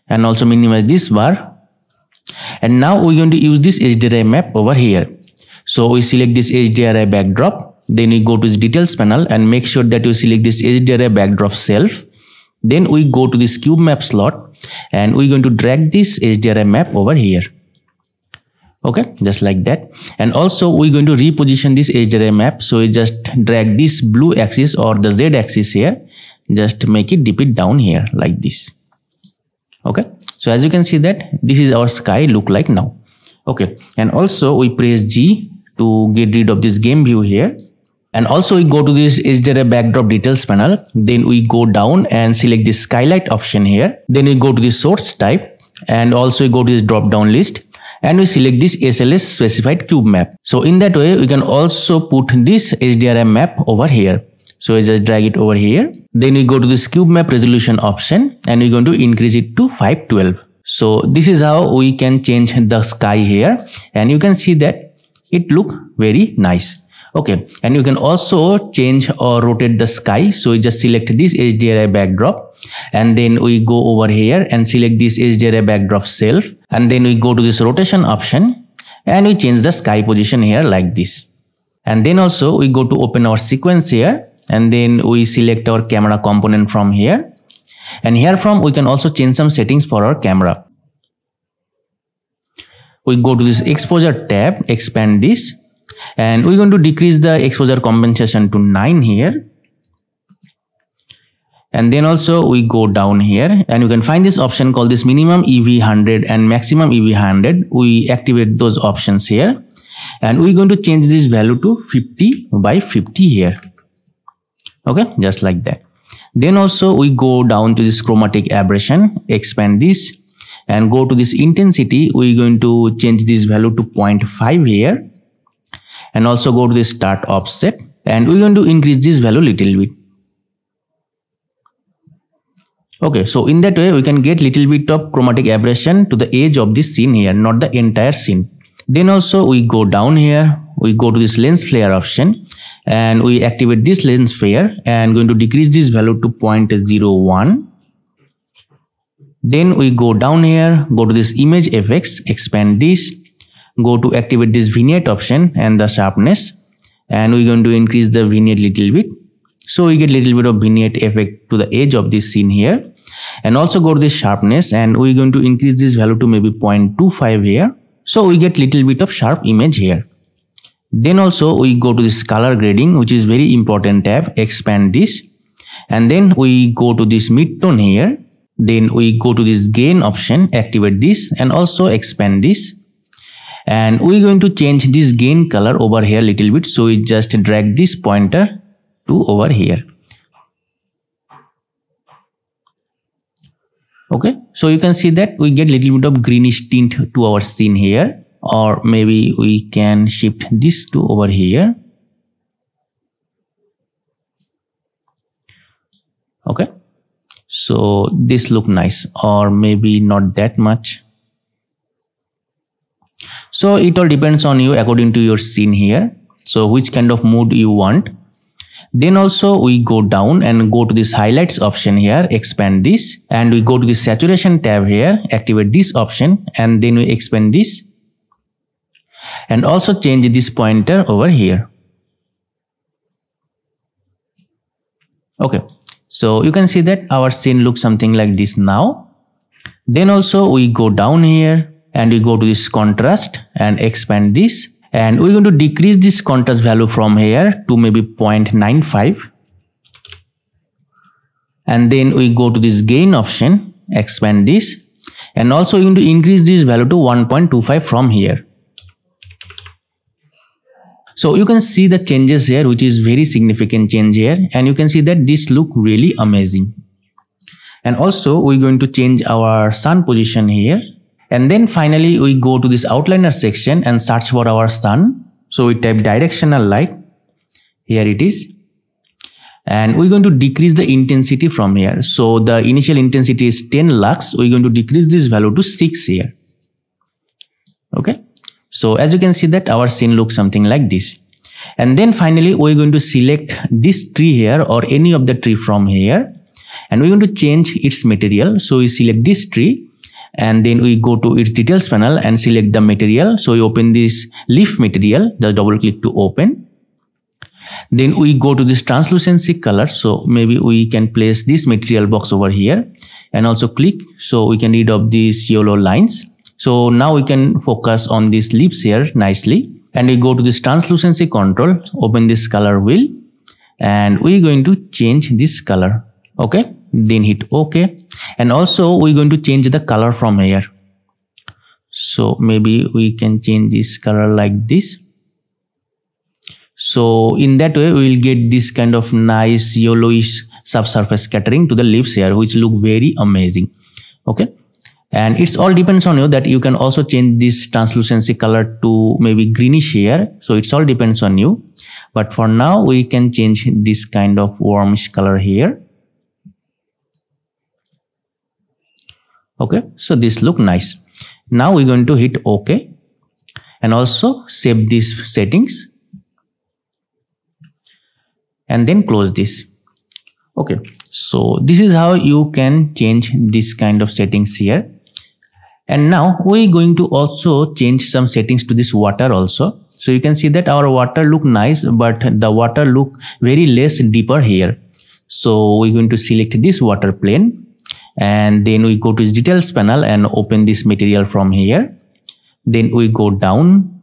and also minimize this bar. And now we're going to use this HDRI map over here. So we select this HDRI backdrop. Then we go to this details panel and make sure that you select this HDRI backdrop self. Then we go to this cube map slot and we're going to drag this HDRI map over here. Okay, just like that. And also we're going to reposition this HDRI map. So we just drag this blue axis or the Z axis here. Just make it dip it down here like this. Okay, so as you can see that this is our sky look like now. Okay, and also we press G to get rid of this game view here. And also we go to this HDRI backdrop details panel. Then we go down and select this skylight option here. Then we go to the source type and also we go to this drop down list. And we select this SLS specified cube map. So in that way, we can also put this HDRI map over here. So we just drag it over here. Then we go to this cube map resolution option and we're going to increase it to 512. So this is how we can change the sky here. And you can see that it look very nice. Okay. And you can also change or rotate the sky. So we just select this HDRI backdrop. And then we go over here and select this HDRI backdrop self. And then we go to this rotation option and we change the sky position here like this. And then also we go to open our sequence here and then we select our camera component from here. And here from we can also change some settings for our camera. We go to this exposure tab, expand this, and we're going to decrease the exposure compensation to 9 here. And then also we go down here and you can find this option called this minimum EV 100 and maximum EV 100. We activate those options here and we're going to change this value to 50 by 50 here. Okay, just like that. Then also we go down to this chromatic aberration, expand this and go to this intensity. We're going to change this value to 0.5 here and also go to the start offset and we're going to increase this value little bit. Okay, so in that way we can get little bit of chromatic aberration to the edge of this scene here, not the entire scene. Then also we go down here, we go to this lens flare option and we activate this lens flare and going to decrease this value to 0.01. Then we go down here, go to this image effects, expand this, go to activate this vignette option and the sharpness, and we're going to increase the vignette little bit. So we get little bit of vignette effect to the edge of this scene here. And also go to this sharpness and we're going to increase this value to maybe 0.25 here. So we get little bit of sharp image here. Then also we go to this color grading, which is very important tab, expand this. And then we go to this midtone here. Then we go to this gain option, activate this and also expand this. And we're going to change this gain color over here a little bit. So we just drag this pointer to over here. Okay, so you can see that we get little bit of greenish tint to our scene here, or maybe we can shift this to over here. Okay, so this look nice, or maybe not that much. So it all depends on you according to your scene here. So which kind of mood you want. Then also we go down and go to this highlights option here, expand this, and we go to the saturation tab here, activate this option, and then we expand this and also change this pointer over here. Okay, so you can see that our scene looks something like this now. Then also we go down here and we go to this contrast and expand this. And we're going to decrease this contrast value from here to maybe 0.95. And then we go to this gain option, expand this. And also we're going to increase this value to 1.25 from here. So you can see the changes here, which is very significant change here. And you can see that this look really amazing. And also we're going to change our sun position here. And then finally we go to this outliner section and search for our sun. So we type directional light. Here it is. And we're going to decrease the intensity from here. So the initial intensity is 10 lux. We're going to decrease this value to 6 here. Okay. So as you can see that our scene looks something like this. And then finally we're going to select this tree here or any of the tree from here. And we're going to change its material. So we select this tree. And then we go to its details panel and select the material. So we open this leaf material, just double click to open. Then we go to this translucency color. So maybe we can place this material box over here and also click. So we can read of these yellow lines. So now we can focus on these leaves here nicely. And we go to this translucency control, open this color wheel, and we're going to change this color. Okay, then hit OK. And also we're going to change the color from here. So maybe we can change this color like this. So in that way we will get this kind of nice yellowish subsurface scattering to the leaves here, which look very amazing. Okay, and it's all depends on you that you can also change this translucency color to maybe greenish here. So it's all depends on you, but for now we can change this kind of warmish color here. Okay, so this look nice. Now we're going to hit OK and also save these settings and then close this. Okay, so this is how you can change this kind of settings here. And now we're going to also change some settings to this water also. So you can see that our water look nice, but the water look very less deeper here. So we're going to select this water plane. And then we go to this details panel and open this material from here. Then we go down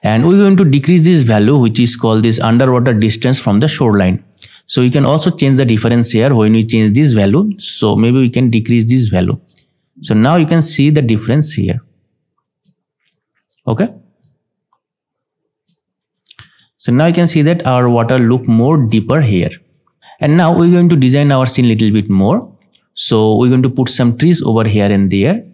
and we're going to decrease this value, which is called this underwater distance from the shoreline. So you can also change the difference here when we change this value. So maybe we can decrease this value. So now you can see the difference here. Okay. So now you can see that our water look more deeper here. And now we're going to design our scene a little bit more. So we're going to put some trees over here and there.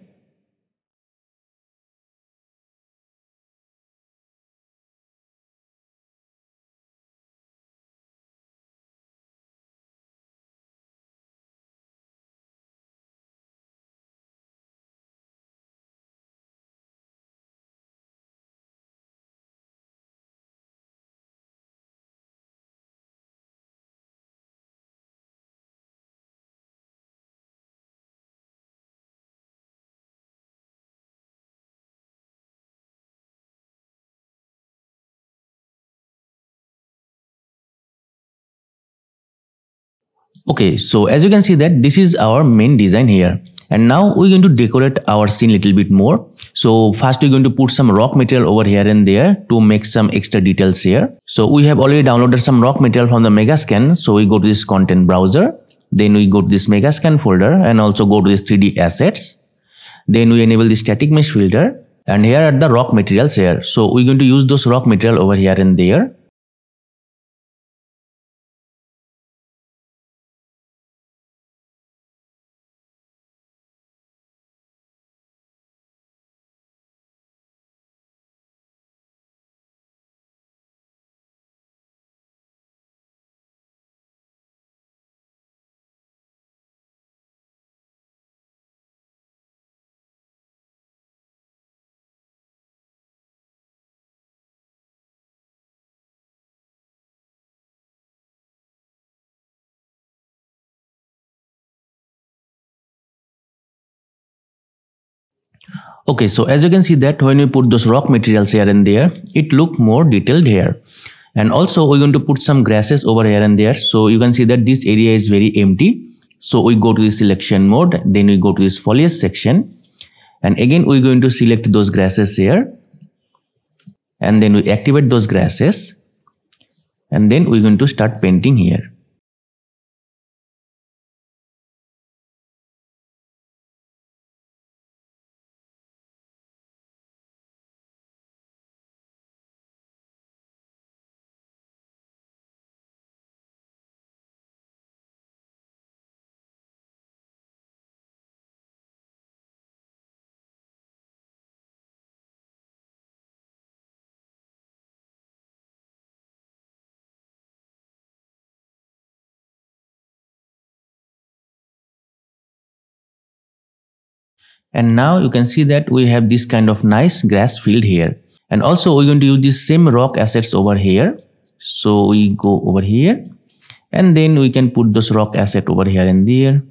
Okay, so as you can see that this is our main design here. And now we're going to decorate our scene a little bit more. So first we're going to put some rock material over here and there to make some extra details here. So we have already downloaded some rock material from the Megascan. So we go to this content browser. Then we go to this Megascan folder and also go to this 3D assets. Then we enable the static mesh filter. And here are the rock materials here. So we're going to use those rock material over here and there. Okay, so as you can see that when we put those rock materials here and there, it look more detailed here. And also we're going to put some grasses over here and there. So you can see that this area is very empty. So we go to the selection mode, then we go to this foliage section. And again, we're going to select those grasses here. And then we activate those grasses. And then we're going to start painting here. And now you can see that we have this kind of nice grass field here. And also we're going to use these same rock assets over here. So we go over here and then we can put those rock asset over here and there.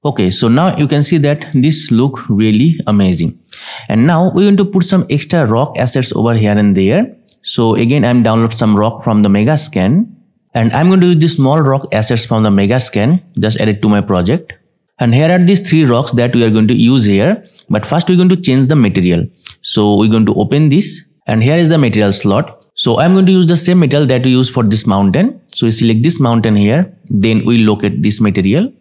Okay, so now you can see that this look really amazing. And now we're going to put some extra rock assets over here and there. So again, I'm download some rock from the Megascan. And I'm going to use these small rock assets from the Megascan. Just add it to my project. And here are these 3 rocks that we are going to use here. But first we're going to change the material. So we're going to open this. And here is the material slot. So I'm going to use the same material that we use for this mountain. So we select this mountain here. Then we locate this material.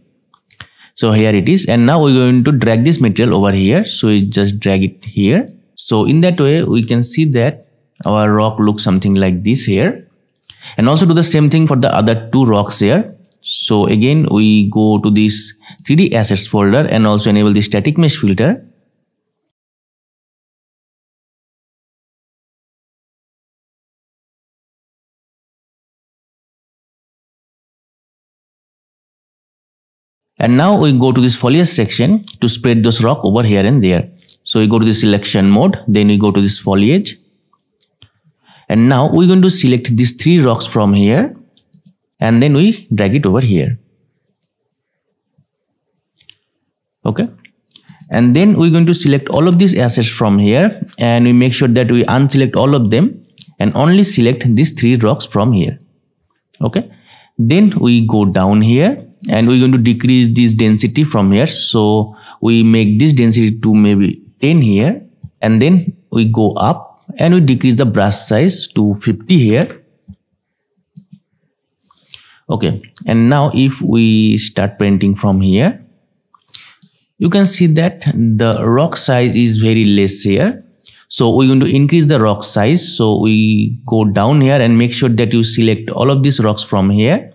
So here it is, and now we're going to drag this material over here. So we just drag it here. So in that way, we can see that our rock looks something like this here. And also do the same thing for the other 2 rocks here. So again, we go to this 3D assets folder and also enable the static mesh filter. And now we go to this foliage section to spread those rock over here and there. So we go to the selection mode, then we go to this foliage. And now we're going to select these 3 rocks from here. And then we drag it over here. Okay. And then we're going to select all of these assets from here. And we make sure that we unselect all of them. And only select these 3 rocks from here. Okay. Then we go down here. And we're going to decrease this density from here. So we make this density to maybe 10 here. And then we go up and we decrease the brush size to 50 here. Okay. And now if we start painting from here, you can see that the rock size is very less here. So we're going to increase the rock size. So we go down here and make sure that you select all of these rocks from here.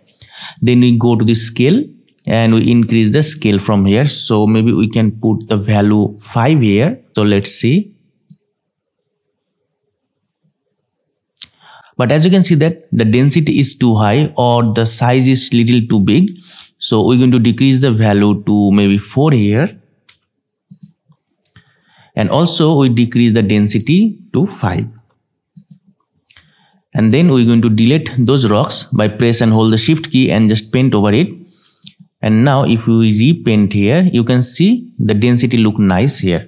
Then we go to the scale and we increase the scale from here. So maybe we can put the value 5 here. So let's see. But as you can see that the density is too high or the size is little too big. So we're going to decrease the value to maybe 4 here. And also we decrease the density to 5. And then we're going to delete those rocks by press and hold the shift key and just paint over it. And now if we repaint here, you can see the density look nice here.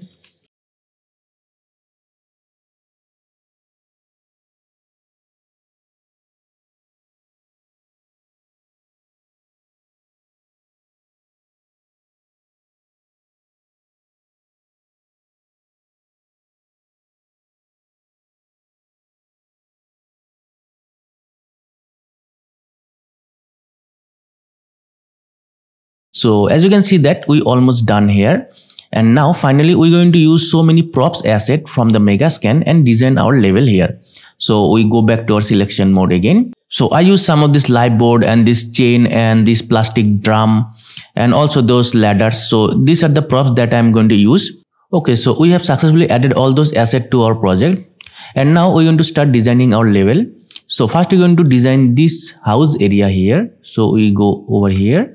So as you can see that we almost done here. And now finally we're going to use so many props asset from the mega scan and design our level here. So we go back to our selection mode again. So I use some of this live board and this chain and this plastic drum and also those ladders. So these are the props that I'm going to use. Okay, so we have successfully added all those assets to our project. And now we're going to start designing our level. So first we're going to design this house area here. So we go over here.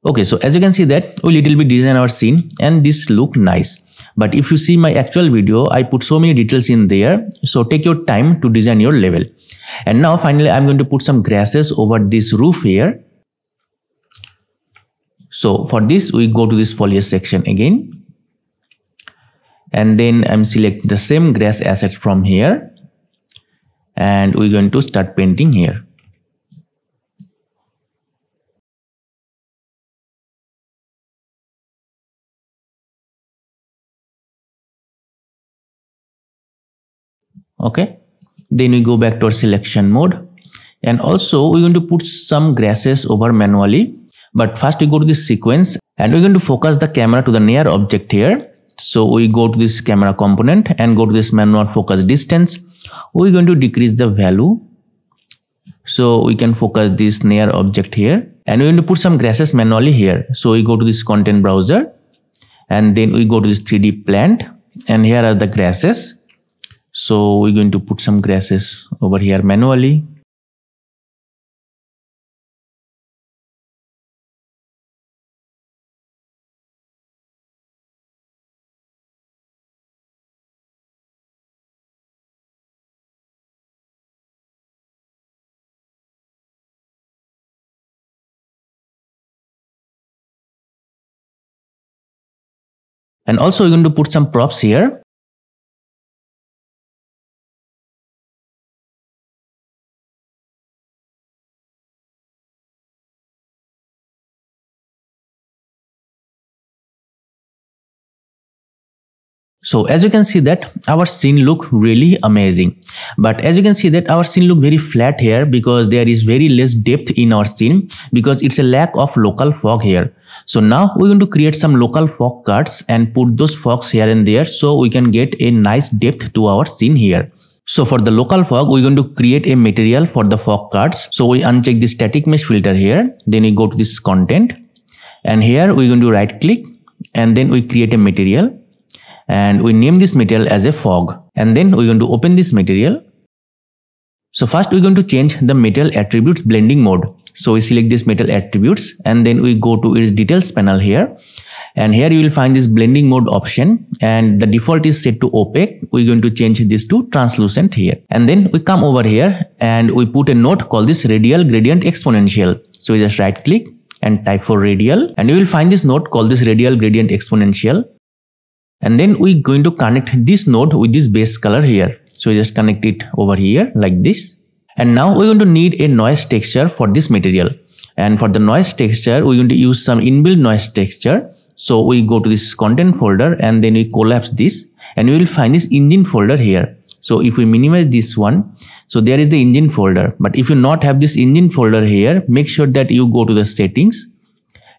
Okay, so as you can see that we little bit design our scene and this look nice. But if you see my actual video, I put so many details in there. So take your time to design your level. And now finally I'm going to put some grasses over this roof here. So for this we go to this foliage section again. And then I'm select the same grass asset from here. And we're going to start painting here. Okay, then we go back to our selection mode, and also we're going to put some grasses over manually. But first we go to this sequence and we're going to focus the camera to the near object here. So we go to this camera component and go to this manual focus distance. We're going to decrease the value so we can focus this near object here, and we're going to put some grasses manually here. So we go to this content browser and then we go to this 3D plant, and here are the grasses. So we're going to put some grasses over here manually. And also we're going to put some props here. So as you can see that our scene look really amazing, but as you can see that our scene look very flat here because there is very less depth in our scene because it's a lack of local fog here. So now we're going to create some local fog cuts and put those fogs here and there so we can get a nice depth to our scene here. So for the local fog, we're going to create a material for the fog cuts. So we uncheck the static mesh filter here, then we go to this content, and here we're going to right click, and then we create a material, and we name this material as a fog, and then we're going to open this material. So first we're going to change the material attributes blending mode. So we select this material attributes, and then we go to its details panel here, and here you will find this blending mode option, and the default is set to opaque. We're going to change this to translucent here, and then we come over here and we put a node called this radial gradient exponential. So we just right click and type for radial, and you will find this node called this radial gradient exponential. And then we're going to connect this node with this base color here. So we just connect it over here like this. And now we're going to need a noise texture for this material. And for the noise texture, we're going to use some inbuilt noise texture. So we go to this content folder and then we collapse this, and we will find this engine folder here. So if we minimize this one, so there is the engine folder. But if you not have this engine folder here, make sure that you go to the settings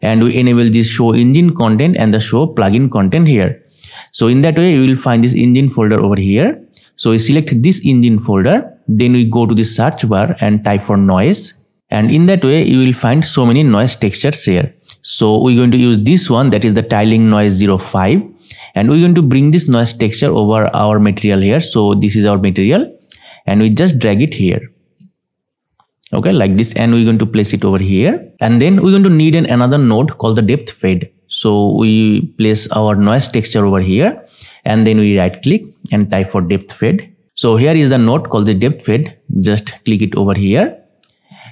and we enable this show engine content and the show plugin content here. So in that way, you will find this engine folder over here. So we select this engine folder, then we go to the search bar and type for noise. And in that way, you will find so many noise textures here. So we're going to use this one, that is the tiling noise UE5. And we're going to bring this noise texture over our material here. So this is our material, and we just drag it here. Okay, like this, and we're going to place it over here. And then we're going to need another node called the depth fade. So we place our noise texture over here, and then we right click and type for depth fade. So here is the node called the depth fade. Just click it over here.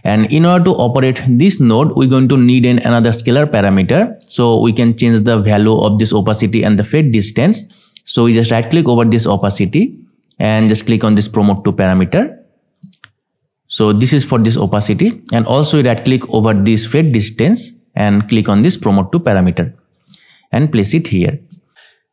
And in order to operate this node, we're going to need another scalar parameter. So we can change the value of this opacity and the fade distance. So we just right click over this opacity and just click on this promote to parameter. So this is for this opacity, and also right click over this fade distance and click on this promote to parameter and place it here.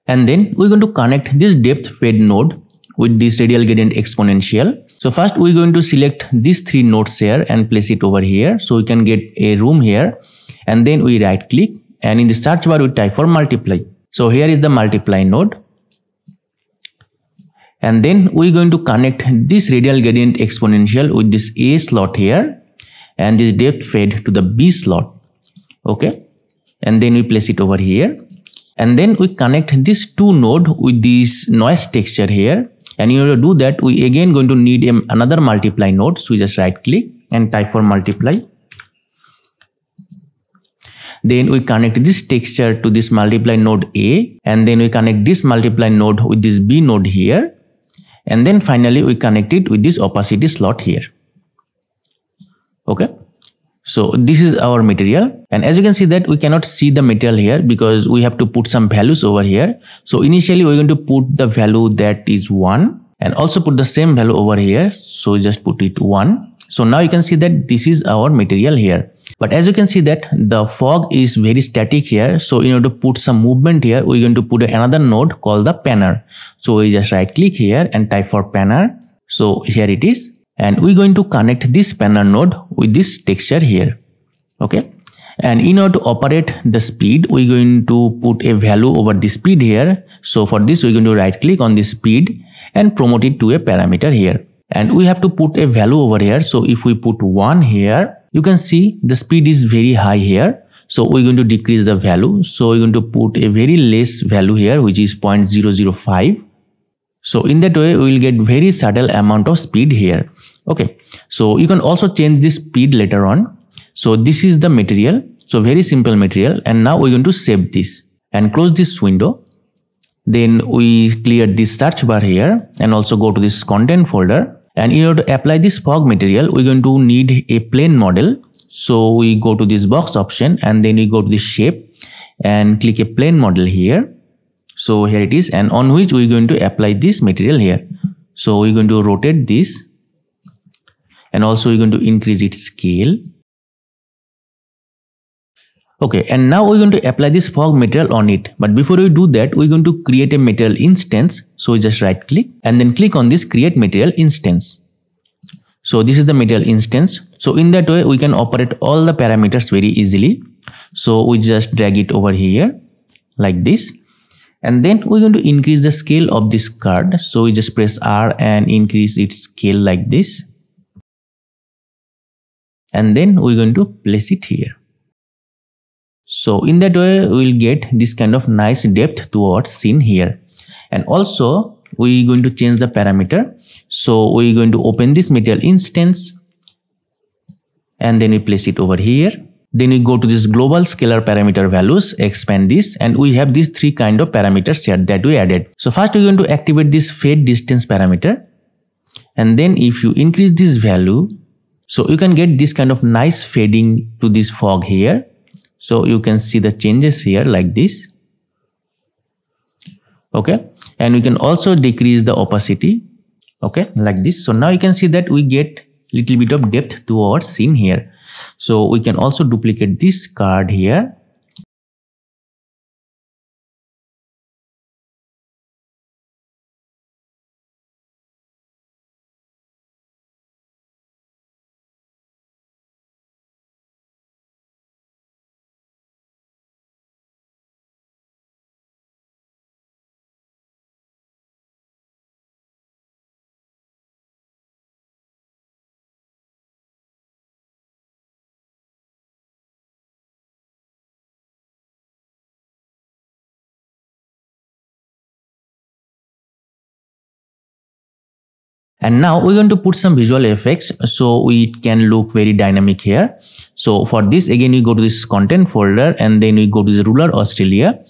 And then we're going to connect this depth fade node with this radial gradient exponential. So first we're going to select these three nodes here and place it over here so we can get a room here, and then we right click and in the search bar we type for multiply. So here is the multiply node, and then we're going to connect this radial gradient exponential with this A slot here and this depth fade to the B slot. Okay, and then we place it over here, and then we connect this two node with this noise texture here. And in order to do that, we again going to need another multiply node. So we just right click and type for multiply. Then we connect this texture to this multiply node A, and then we connect this multiply node with this B node here. And then finally we connect it with this opacity slot here. Okay. So this is our material, and as you can see that we cannot see the material here because we have to put some values over here. So initially we're going to put the value that is 1 and also put the same value over here. So just put it 1. So now you can see that this is our material here. But as you can see that the fog is very static here. So in order to put some movement here, we're going to put another node called the panner. So we just right click here and type for panner. So here it is. And we're going to connect this panner node with this texture here. Okay. And in order to operate the speed, we're going to put a value over the speed here. So for this, we're going to right click on the speed and promote it to a parameter here. And we have to put a value over here. So if we put 1 here, you can see the speed is very high here. So we're going to decrease the value. So we're going to put a very less value here, which is 0.005. So in that way, we will get very subtle amount of speed here. Okay. So you can also change this speed later on. So this is the material. So very simple material. And now we're going to save this and close this window. Then we clear this search bar here and also go to this content folder. And in order to apply this fog material, we're going to need a plane model. So we go to this box option and then we go to this shape and click a plane model here. So here it is, and on which we're going to apply this material here. So we're going to rotate this and also we're going to increase its scale. Okay, and now we're going to apply this fog material on it. But before we do that, we're going to create a material instance. So we just right click and then click on this create material instance. So this is the material instance. So in that way, we can operate all the parameters very easily. So we just drag it over here like this. And then we're going to increase the scale of this card. So we just press R and increase its scale like this. And then we're going to place it here. So in that way, we'll get this kind of nice depth to our scene here. And also, we're going to change the parameter. So we're going to open this material instance. And then we place it over here. Then we go to this global scalar parameter values, expand this, and we have these three kind of parameters here that we added. So first we're going to activate this fade distance parameter. And then if you increase this value, so you can get this kind of nice fading to this fog here. So you can see the changes here like this. Okay. And we can also decrease the opacity. Okay. Like this. So now you can see that we get little bit of depth to our scene here. So we can also duplicate this card here. And now we're going to put some visual effects so it can look very dynamic here. So for this, again, we go to this content folder and then we go to the ruler Australia.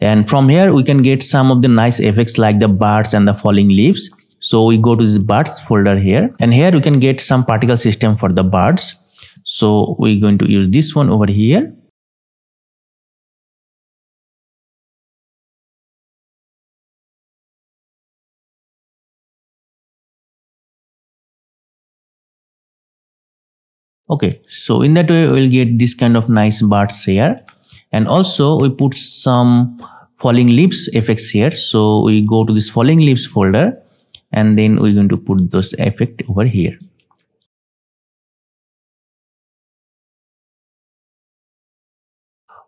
And from here, we can get some of the nice effects like the birds and the falling leaves. So we go to this birds folder here, and here we can get some particle system for the birds. So we're going to use this one over here. Okay, so in that way we'll get this kind of nice birds here, and also we put some falling leaves effects here. So we go to this falling leaves folder and then we're going to put those effect over here.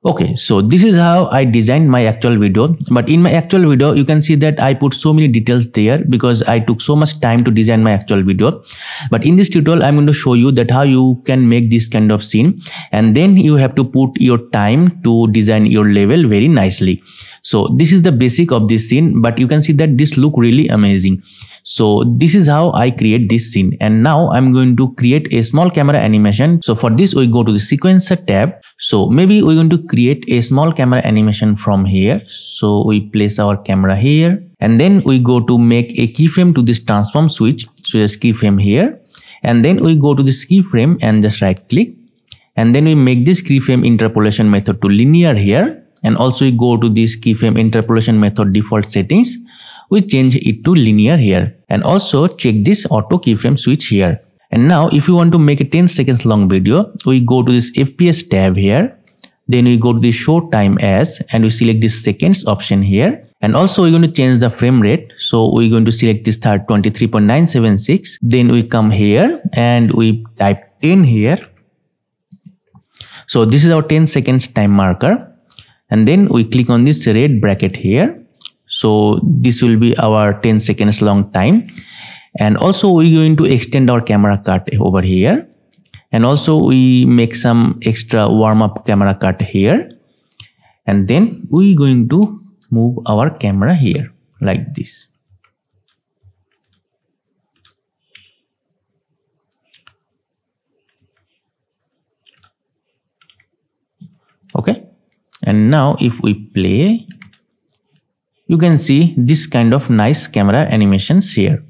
Okay, so this is how I designed my actual video. But in my actual video, you can see that I put so many details there because I took so much time to design my actual video. But in this tutorial, I'm going to show you that how you can make this kind of scene. And then you have to put your time to design your level very nicely. So this is the basic of this scene, but you can see that this look really amazing. So this is how I create this scene. And now I'm going to create a small camera animation. So for this, we go to the sequencer tab. So maybe we're going to create a small camera animation from here. So we place our camera here and then we go to make a keyframe to this transform switch. So just keyframe here and then we go to this keyframe and just right click and then we make this keyframe interpolation method to linear here, and also we go to this keyframe interpolation method default settings. We change it to linear here and also check this auto keyframe switch here. And now if you want to make a 10 seconds long video, we go to this FPS tab here. Then we go to the show time as and we select this seconds option here. And also we're going to change the frame rate. So we're going to select this 23.976. Then we come here and we type 10 here. So this is our 10 seconds time marker. And then we click on this red bracket here. So this will be our 10 seconds long time. And also we're going to extend our camera cut over here. And also we make some extra warm up camera cut here. And then we're going to move our camera here like this. Okay. And now if we play, you can see this kind of nice camera animations here.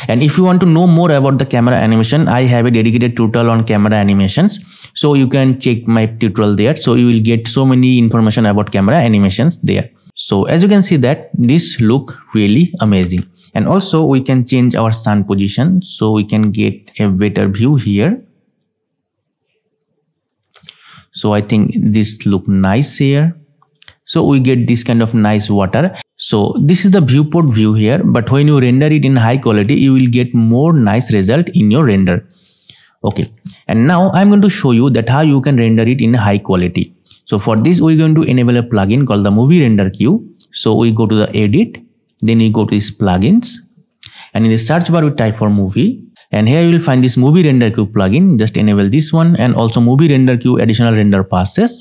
And if you want to know more about the camera animation, I have a dedicated tutorial on camera animations. So you can check my tutorial there. So you will get so many information about camera animations there. So as you can see that this look really amazing. And also we can change our sun position so we can get a better view here. So I think this look nice here. So we get this kind of nice water. So this is the viewport view here, but when you render it in high quality, you will get more nice result in your render. Okay, and now I'm going to show you that how you can render it in high quality. So for this, we're going to enable a plugin called the movie render queue. So we go to the edit, then we go to this plugins, and in the search bar we type for movie, and here you will find this movie render queue plugin. Just enable this one, and also movie render queue additional render passes.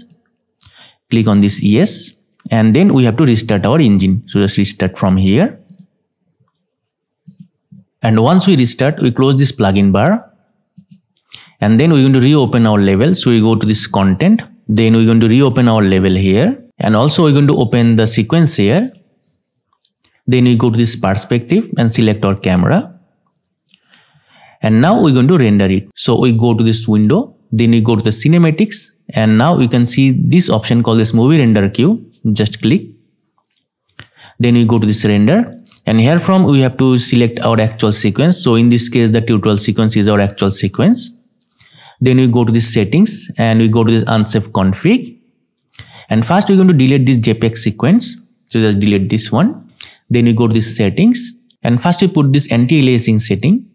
Click on this yes, and then we have to restart our engine. So just restart from here, and once we restart, we close this plugin bar, and then we're going to reopen our level. So we go to this content, then we're going to reopen our level here, and also we're going to open the sequence here. Then we go to this perspective and select our camera, and now we're going to render it. So we go to this window, then we go to the cinematics, and now you can see this option called this movie render queue. Just click, then we go to this render, and here from we have to select our actual sequence. So in this case, the tutorial sequence is our actual sequence. Then we go to this settings, and we go to this unsafe config, and first we're going to delete this JPEG sequence. So just delete this one. Then we go to this settings, and first we put this anti-aliasing setting,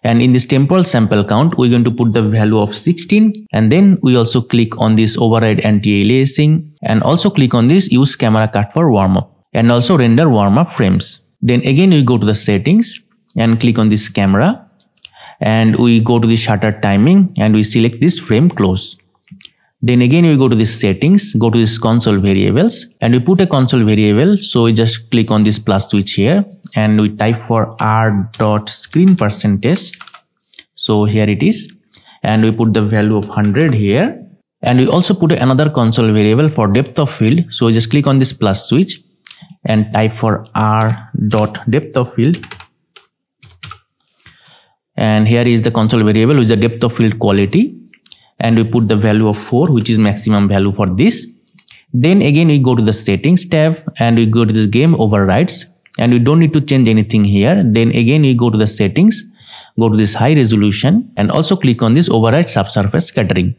and in this temporal sample count we're going to put the value of 16, and then we also click on this override anti-aliasing, and also click on this use camera cut for warm-up, and also render warm-up frames. Then again we go to the settings and click on this camera, and we go to the shutter timing, and we select this frame close. Then again we go to this settings, go to this console variables, and we put a console variable. So we just click on this plus switch here, and we type for r.screen percentage. So here it is, and we put the value of 100 here, and we also put another console variable for depth of field. So just click on this plus switch and type for r.depth of field, and here is the console variable with the depth of field quality, and we put the value of 4, which is maximum value for this. Then again we go to the settings tab, and we go to this game overrides, and we don't need to change anything here. Then again we go to the settings, go to this high resolution, and also click on this override subsurface scattering.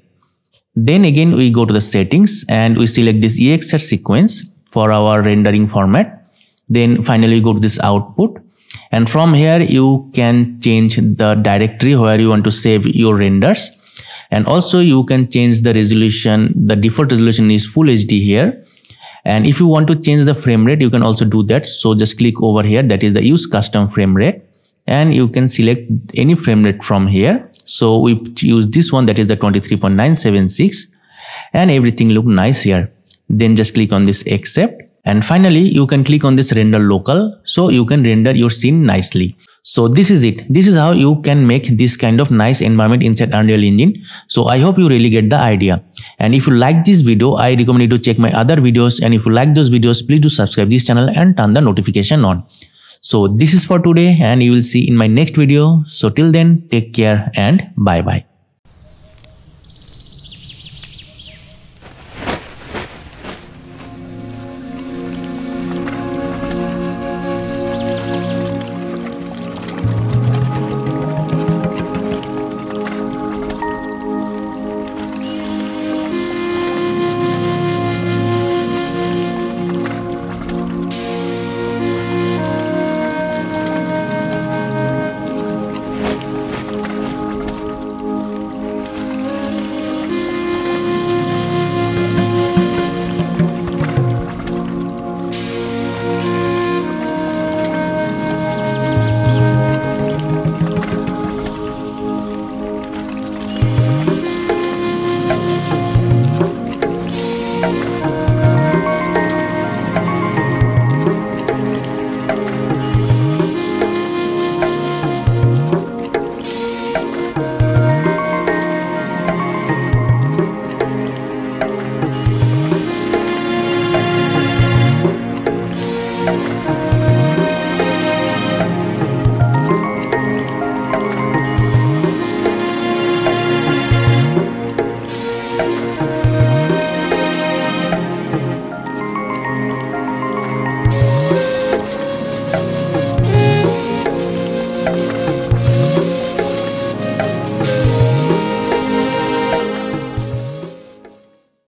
Then again we go to the settings, and we select this EXR sequence for our rendering format. Then finally we go to this output, and from here you can change the directory where you want to save your renders, and also you can change the resolution. The default resolution is full HD here, and if you want to change the frame rate, you can also do that. So just click over here, that is the use custom frame rate, and you can select any frame rate from here. So we use this one, that is the 23.976, and everything look nice here. Then just click on this accept, and finally you can click on this render local, so you can render your scene nicely. So this is it. This is how you can make this kind of nice environment inside Unreal Engine. So I hope you really get the idea. And if you like this video, I recommend you to check my other videos. And if you like those videos, please do subscribe this channel and turn the notification on. So this is for today, and you will see in my next video. So till then, take care and bye bye.